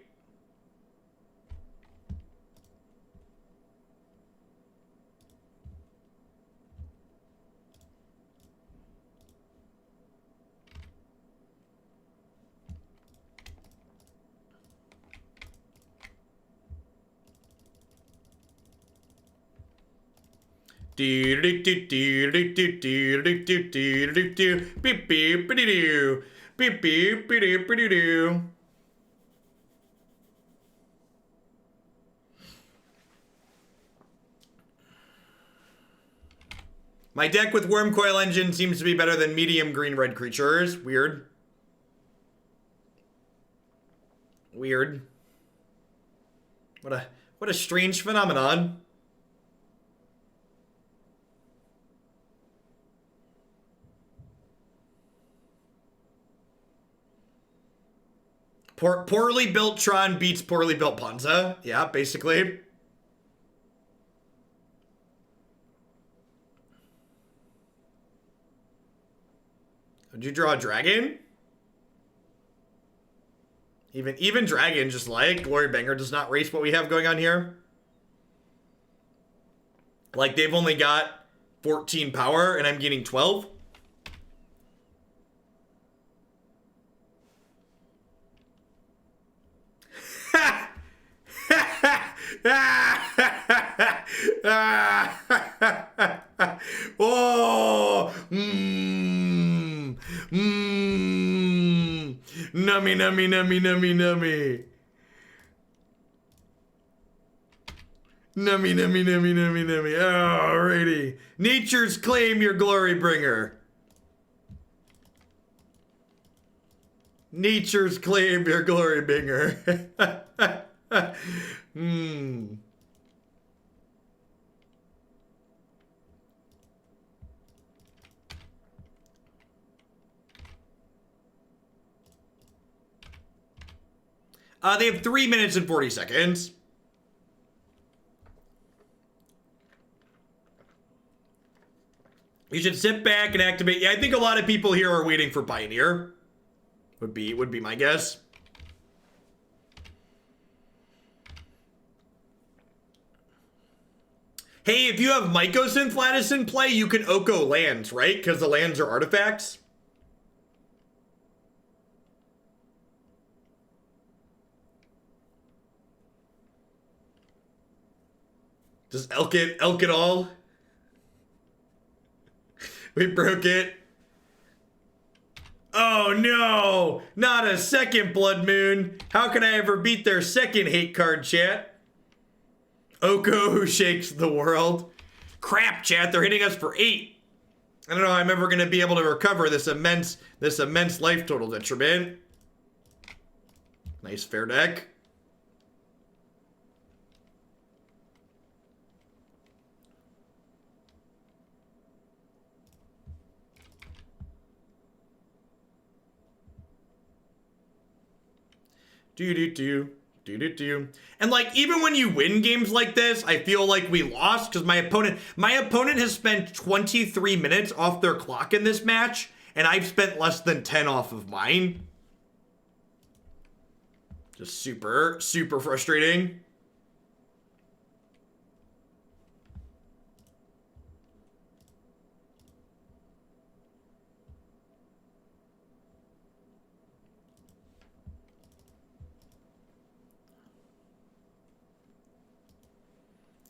My deck with Wurmcoil Engine seems to be better than medium green-red creatures. Weird. Weird. What a strange phenomenon. Poorly built Tron beats poorly built Ponza. Yeah, basically. Did you draw a dragon? Even dragon, just like Glory Banger, does not race what we have going on here. Like, they've only got 14 power, and I'm getting 12. Oh, nummy, nummy, nummy, nummy, nummy. Nummy, nummy, nummy, nummy, nummy. Alrighty. Nature's claim your glory bringer. Nature's claim your glory bringer. They have 3 minutes and 40 seconds. You should sit back and activate. Yeah, I think a lot of people here are waiting for Pioneer. Would be my guess. Hey, if you have Mycosynth Lattice in play, you can Oko lands, right? Because the lands are artifacts. Does elk it all? We broke it. Oh no! Not a second Blood Moon! How can I ever beat their second hate card, chat? Oko who shakes the world. Crap, chat, they're hitting us for 8. I don't know how I'm ever gonna be able to recover this immense life total detriment. Nice fair deck. And like, even when you win games like this, I feel like we lost because my opponent has spent 23 minutes off their clock in this match, and I've spent less than 10 off of mine. Just super, super frustrating.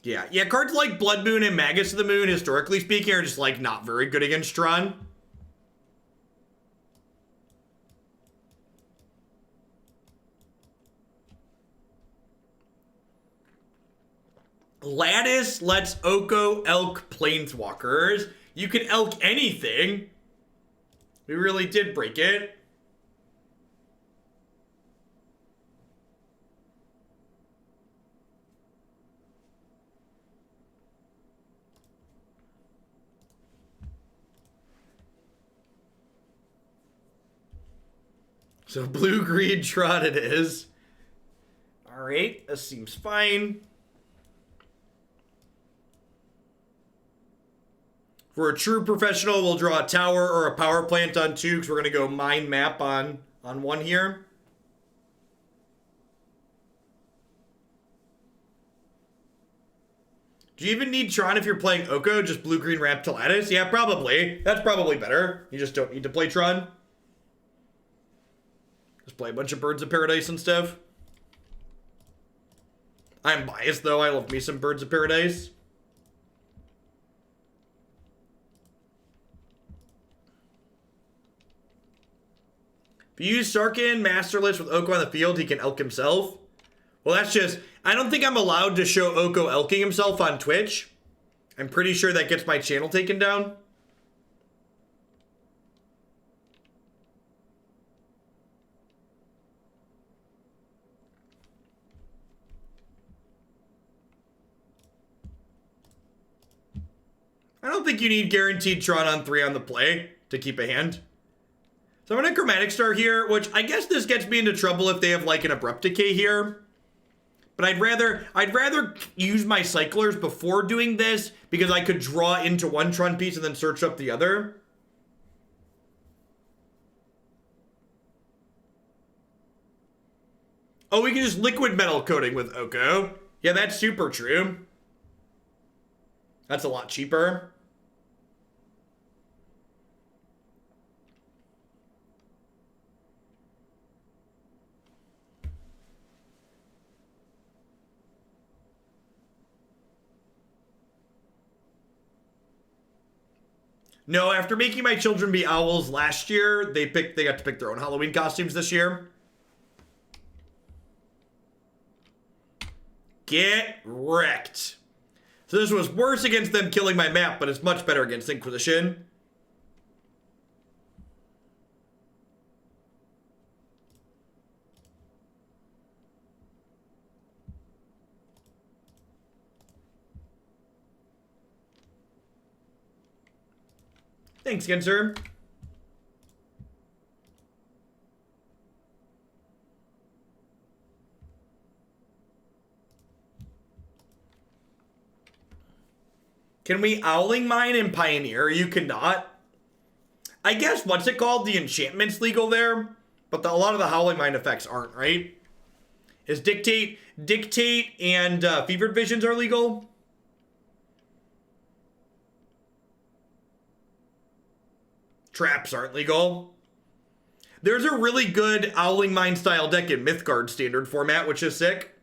Yeah, cards like Blood Moon and Magus of the Moon, historically speaking, are just, like, not very good against Tron. Lattice lets Oko elk Planeswalkers. You can elk anything. We really did break it. So blue-green Tron it is. Alright, this seems fine. For a true professional, we'll draw a tower or a power plant on 2, because we're going to go mind map on 1 here. Do you even need Tron if you're playing Oko? Just blue-green ramp to Lattice? Yeah, probably. That's probably better. You just don't need to play Tron. Just play a bunch of Birds of Paradise and stuff. I'm biased, though. I love me some Birds of Paradise. If you use Sarkhan Masterless with Oko on the field, he can elk himself. Well, that's just... I don't think I'm allowed to show Oko elking himself on Twitch. I'm pretty sure that gets my channel taken down. I don't think you need guaranteed Tron on 3 on the play to keep a hand. So I'm going to Chromatic Star here, which I guess this gets me into trouble if they have like an Abrupt Decay here. But I'd rather use my cyclers before doing this because I could draw into 1 Tron piece and then search up the other. Oh, we can just Liquimetal Coating with Oko. Yeah, that's super true. That's a lot cheaper. No, after making my children be owls last year, they got to pick their own Halloween costumes this year. Get wrecked. So this was worse against them killing my map, but it's much better against Inquisition. Thanks again, sir. Can we Owling Mine in Pioneer? You cannot. I guess, what's it called? The enchantment's legal there, but a lot of the Howling Mine effects aren't, right? Is Dictate, and Fevered Visions are legal? Traps aren't legal. There's a really good Owling Mine style deck in Mythgard standard format, which is sick.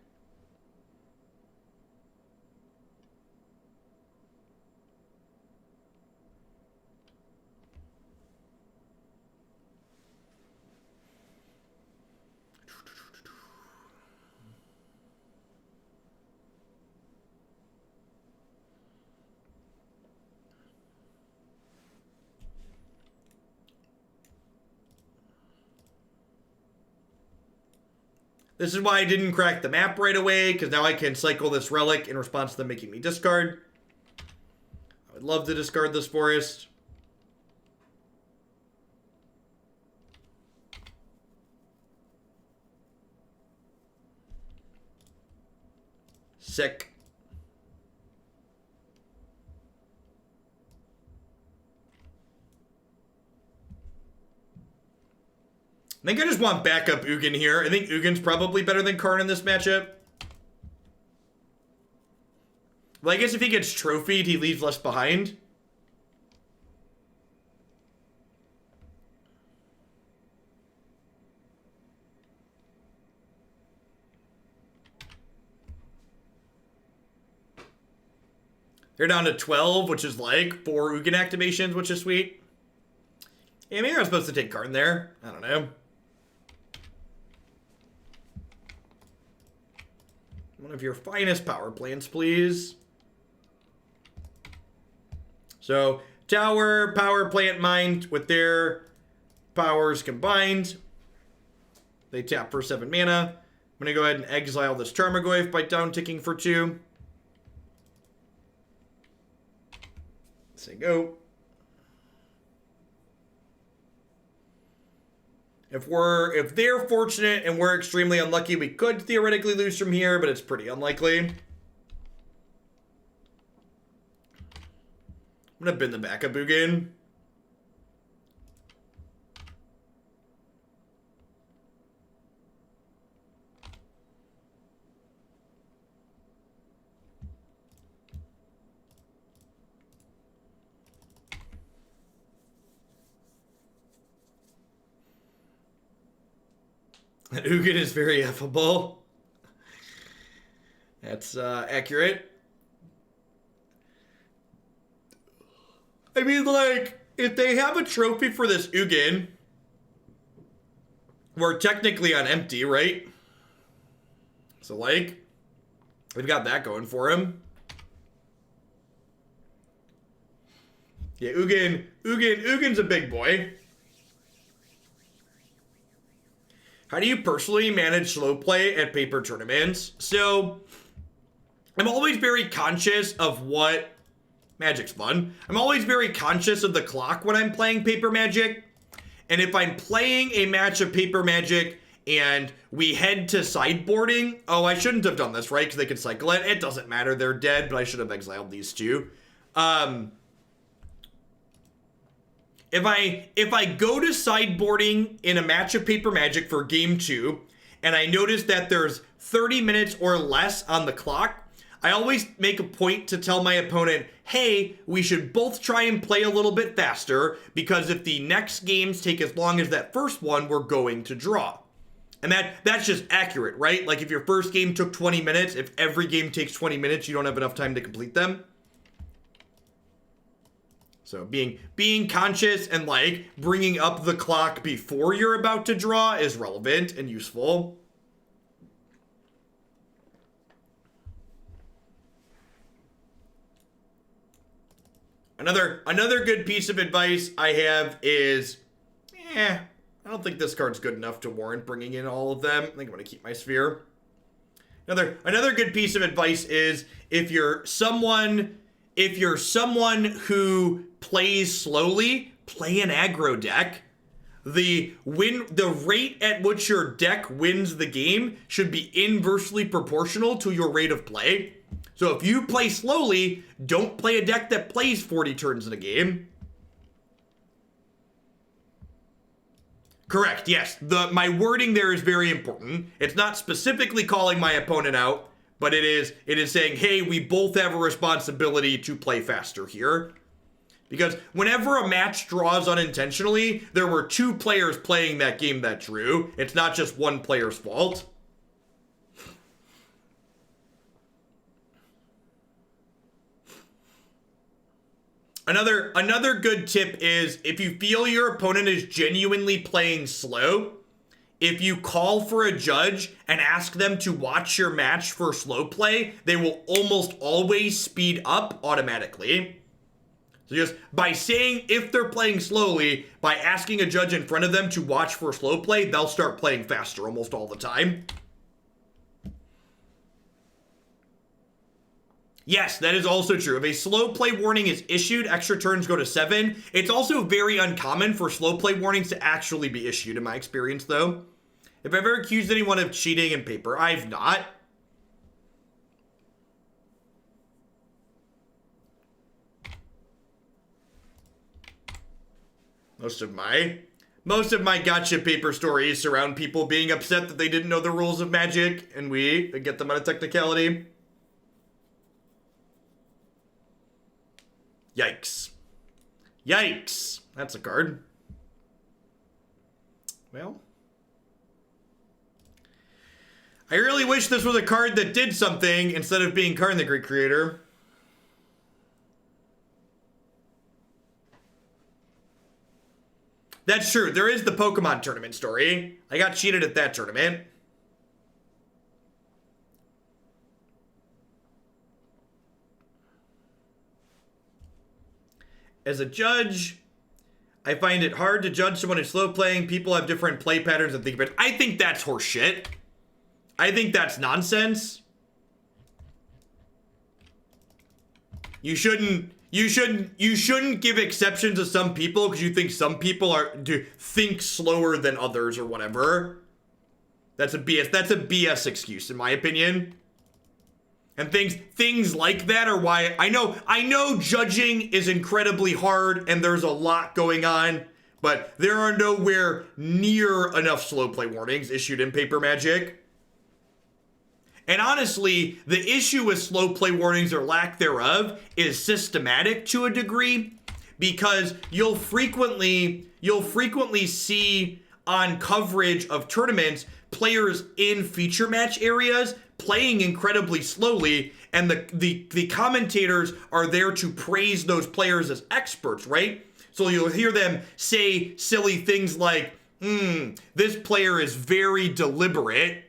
This is why I didn't crack the map right away, because now I can cycle this relic in response to them making me discard. I would love to discard this forest. Sick. I think I just want backup Ugin here. I think Ugin's probably better than Karn in this matchup. Well, I guess if he gets trophied, he leaves less behind. They're down to 12, which is like 4 Ugin activations, which is sweet. Yeah, maybe I'm supposed to take Karn there. I don't know. One of your finest power plants, please. So, tower, power plant, mind with their powers combined. They tap for 7 mana. I'm going to go ahead and exile this Tarmogoyf by down-ticking for 2. Say go. If they're fortunate and we're extremely unlucky, we could theoretically lose from here, but it's pretty unlikely. I'm gonna bin the backup Ugin. Ugin is very affable. That's accurate. I mean, like, if they have a trophy for this Ugin, we're technically on empty, right? So, like, we've got that going for him. Yeah, Ugin's a big boy. How do you personally manage slow play at paper tournaments? So, I'm always very conscious of what... Magic's fun. I'm always very conscious of the clock when I'm playing Paper Magic. And if I'm playing a match of Paper Magic and we head to sideboarding... Oh, I shouldn't have done this, right? Because they can cycle it. It doesn't matter. They're dead, but I should have exiled these two. If I go to sideboarding in a match of Paper Magic for game 2, and I notice that there's 30 minutes or less on the clock, I always make a point to tell my opponent, hey, we should both try and play a little bit faster, because if the next games take as long as that first one, we're going to draw. And that's just accurate, right? Like if your first game took 20 minutes, if every game takes 20 minutes, you don't have enough time to complete them. So being conscious and like bringing up the clock before you're about to draw is relevant and useful. Another good piece of advice I have is, I don't think this card's good enough to warrant bringing in all of them. I think I'm going to keep my sphere. Another good piece of advice is if you're someone who plays slowly, play an aggro deck. The rate at which your deck wins the game should be inversely proportional to your rate of play. So if you play slowly, don't play a deck that plays 40 turns in a game. Correct, yes. My wording there is very important. It's not specifically calling my opponent out, but it is saying, hey, we both have a responsibility to play faster here. Because whenever a match draws unintentionally, there were 2 players playing that game that drew. It's not just one player's fault. Another good tip is if you feel your opponent is genuinely playing slow, if you call for a judge and ask them to watch your match for slow play, they will almost always speed up automatically. So just by saying if they're playing slowly, by asking a judge in front of them to watch for slow play, they'll start playing faster almost all the time. Yes, that is also true. If a slow play warning is issued, extra turns go to 7. It's also very uncommon for slow play warnings to actually be issued in my experience, though. If I've ever accused anyone of cheating in paper, I've not. Most of my Most of my gotcha paper stories surround people being upset that they didn't know the rules of Magic, and we get them on a technicality. Yikes. Yikes. That's a card. Well, I really wish this was a card that did something instead of being Karn the Great Creator. That's true. There is the Pokemon tournament story. I got cheated at that tournament. As a judge, I find it hard to judge someone who's slow playing. People have different play patterns and think about it. I think that's horseshit. I think that's nonsense. You shouldn't give exceptions to some people because you think some people think slower than others or whatever. That's a BS excuse in my opinion. And things like that are why I know judging is incredibly hard and there's a lot going on, but there are nowhere near enough slow play warnings issued in Paper Magic. And honestly, the issue with slow play warnings or lack thereof is systematic to a degree, because you'll frequently see on coverage of tournaments players in feature match areas playing incredibly slowly, and the commentators are there to praise those players as experts, right? So you'll hear them say silly things like, this player is very deliberate.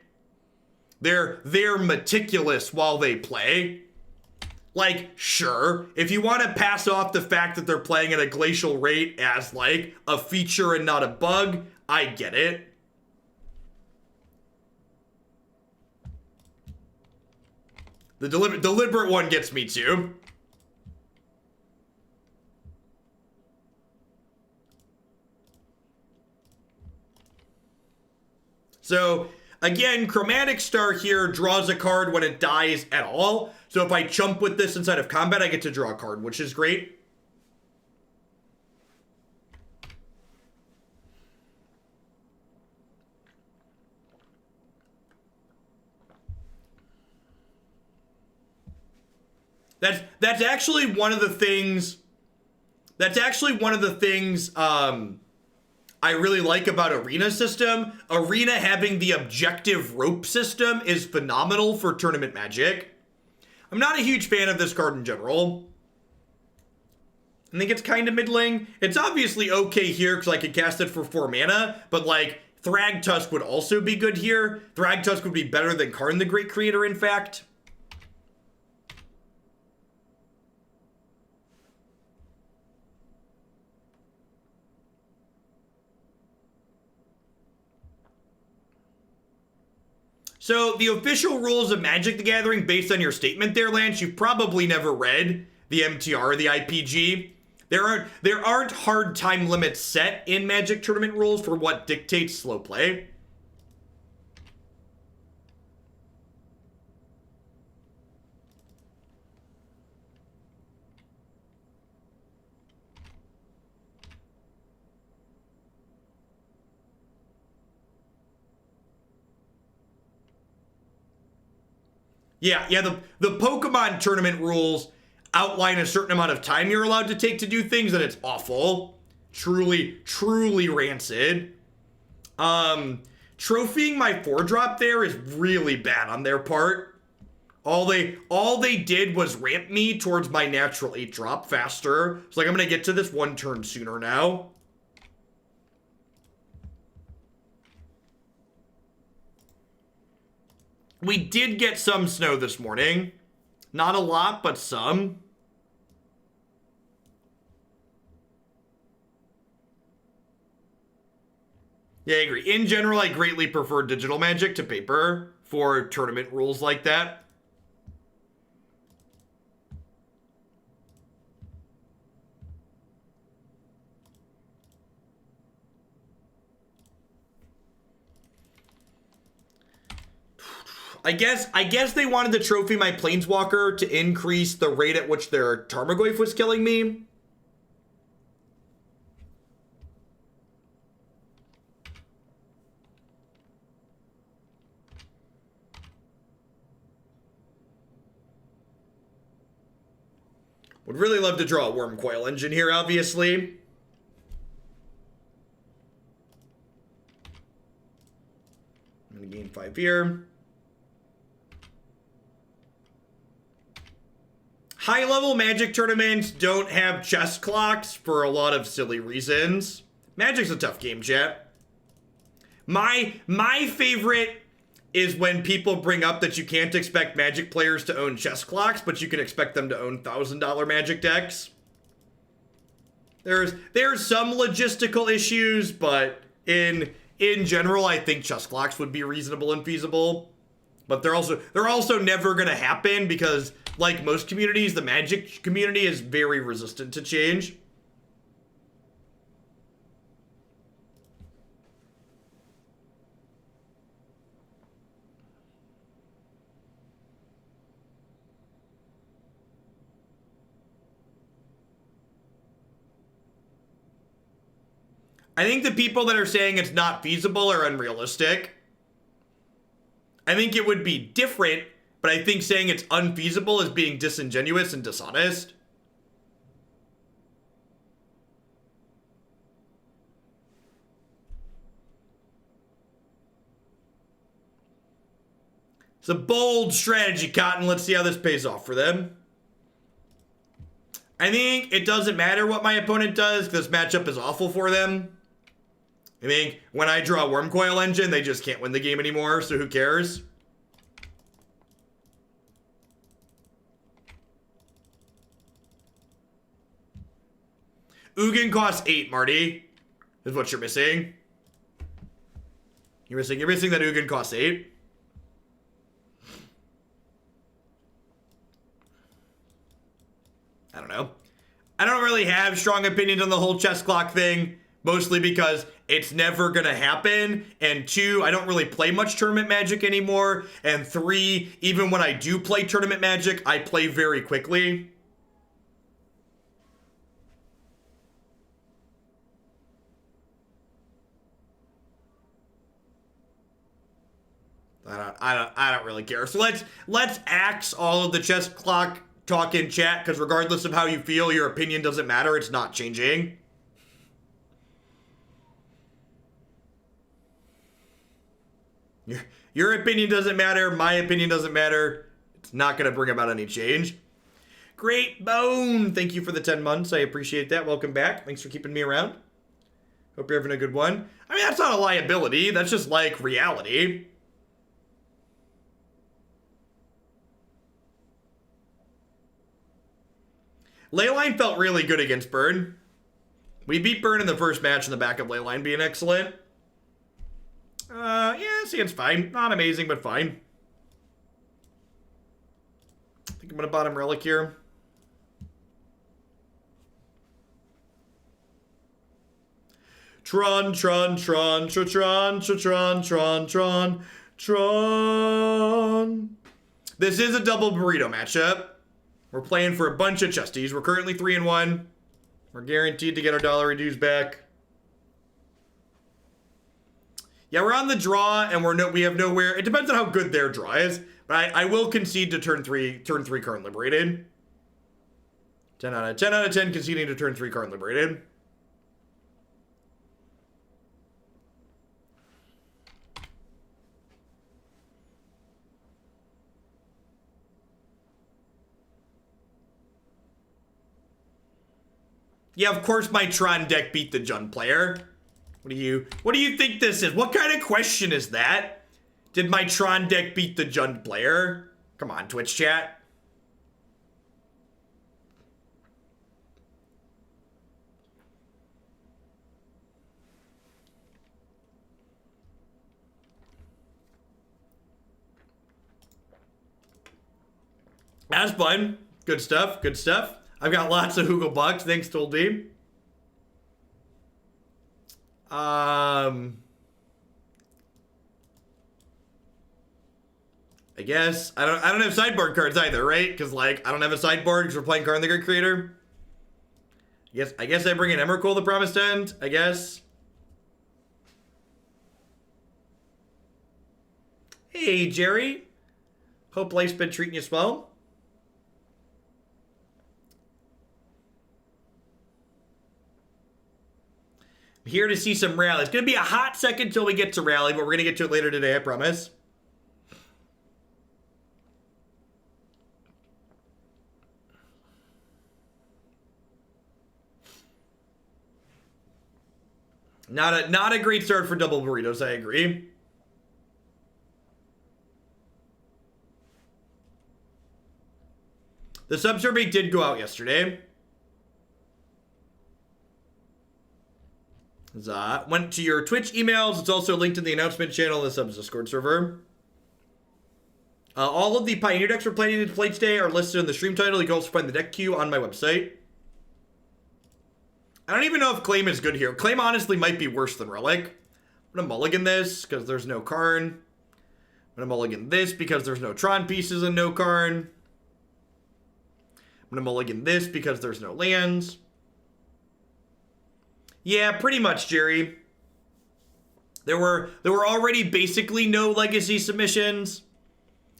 They're meticulous while they play. Like, sure, if you want to pass off the fact that they're playing at a glacial rate as like a feature and not a bug, I get it. The deliberate one gets me too. So, again, Chromatic Star here draws a card when it dies at all. So if I chump with this inside of combat, I get to draw a card, which is great. That's actually one of the things. I really like about Arena system. Arena having the objective rope system is phenomenal for tournament Magic. I'm not a huge fan of this card in general. I think it's kind of middling. It's obviously okay here because I could cast it for 4 mana, but like Thragtusk would also be good here. Thragtusk would be better than Karn the Great Creator, in fact. So, the official rules of Magic the Gathering based on your statement there, Lance, you've probably never read the MTR or the IPG. There aren't hard time limits set in Magic tournament rules for what dictates slow play. Yeah, the Pokemon tournament rules outline a certain amount of time you're allowed to take to do things, and it's awful. Truly, truly rancid. Trophying my 4-drop there is really bad on their part. All they did was ramp me towards my natural 8-drop faster. It's like I'm gonna get to this 1 turn sooner now. We did get some snow this morning. Not a lot, but some. Yeah, I agree. In general, I greatly prefer digital Magic to paper for tournament rules like that. I guess they wanted to trophy my Planeswalker to increase the rate at which their Tarmogoyf was killing me. Would really love to draw a Wurmcoil Engine here, obviously. I'm going to gain 5 here. High-level Magic tournaments don't have chess clocks for a lot of silly reasons. Magic's a tough game, chat. My favorite is when people bring up that you can't expect Magic players to own chess clocks, but you can expect them to own $1,000 Magic decks. There's some logistical issues, but in general, I think chess clocks would be reasonable and feasible. But they're also never gonna happen because, like most communities, the Magic community is very resistant to change. I think the people that are saying it's not feasible are unrealistic. I think it would be different, but I think saying it's unfeasible is being disingenuous and dishonest. It's a bold strategy, Cotton. Let's see how this pays off for them. I think it doesn't matter what my opponent does, because this matchup is awful for them. I think when I draw Wurmcoil Engine, they just can't win the game anymore, so who cares? Ugin costs 8, Marty. Is what you're missing. You're missing that Ugin costs 8. I don't know. I don't really have strong opinions on the whole chess clock thing, mostly because it's never gonna happen, and 2, I don't really play much tournament Magic anymore, and 3, even when I do play tournament Magic, I play very quickly. I don't really care. So let's axe all of the chess clock talk in chat, because regardless of how you feel, your opinion doesn't matter. It's not changing. Your opinion doesn't matter. My opinion doesn't matter. It's not going to bring about any change. Great Bone. Thank you for the 10 months. I appreciate that. Welcome back. Thanks for keeping me around. Hope you're having a good one. I mean, that's not a liability. That's just like reality. Leyline felt really good against Burn. We beat Burn in the first match in the back of Leyline being excellent. Yeah, seems fine. Not amazing, but fine. I think I'm gonna bottom Relic here. Tron. This is a double burrito matchup. We're playing for a bunch of chesties. We're currently 3-1. We're guaranteed to get our dollar dues back. Yeah, we're on the draw, and we have nowhere. It depends on how good their draw is, but I will concede to turn 3 Karn Liberated. 10 out of 10 conceding to turn 3 Karn Liberated. Yeah, of course my Tron deck beat the Jund player. What do you think this is? What kind of question is that? Did my Tron deck beat the Jund player? Come on, Twitch chat. That's fun. Good stuff, good stuff. I've got lots of Hoogle bucks. Thanks, Toldy. I guess I don't have sideboard cards either, right? Because like I don't have a sideboard because we're playing Grafdigger Creator. I guess I bring in Emrakul the Promised End. I guess. Hey Jerry, hope life's been treating you well. Here to see some rally. It's going to be a hot second till we get to rally, but we're going to get to it later today, I promise. Not a great start for double burritos, I agree. The sub survey did go out yesterday. Went to your Twitch emails. It's also linked in the announcement channel in the subs Discord server. All of the Pioneer decks we're planning to play today are listed in the stream title. You can also find the deck queue on my website. I don't even know if Claim is good here. Claim honestly might be worse than Relic. I'm going to mulligan this because there's no Karn. I'm going to mulligan this because there's no Tron pieces and no Karn. I'm going to mulligan this because there's no lands. Yeah, pretty much, Jerry. There were already basically no legacy submissions.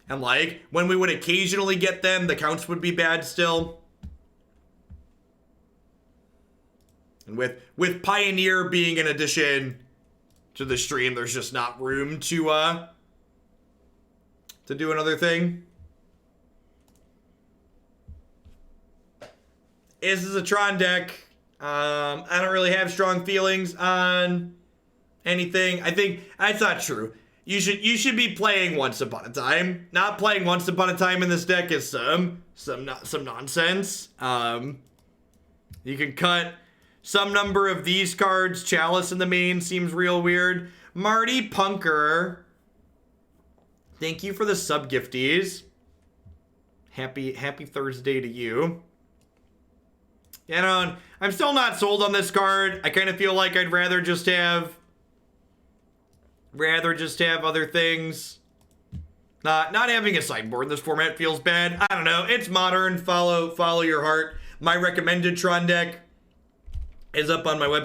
And like, when we would occasionally get them, the counts would be bad still. And with Pioneer being an addition to the stream, there's just not room to do another thing. This is a Tron deck. I don't really have strong feelings on anything. I think that's not true. You should be playing Once Upon a Time. Not playing Once Upon a Time in this deck is some nonsense. You can cut some number of these cards. Chalice in the main seems real weird. Marty Punker, thank you for the sub gifties. Happy Thursday to you. You know, I'm still not sold on this card. I kind of feel like I'd rather just have other things. Not having a sideboard in this format feels bad. I don't know. It's modern. Follow your heart. My recommended Tron deck is up on my website.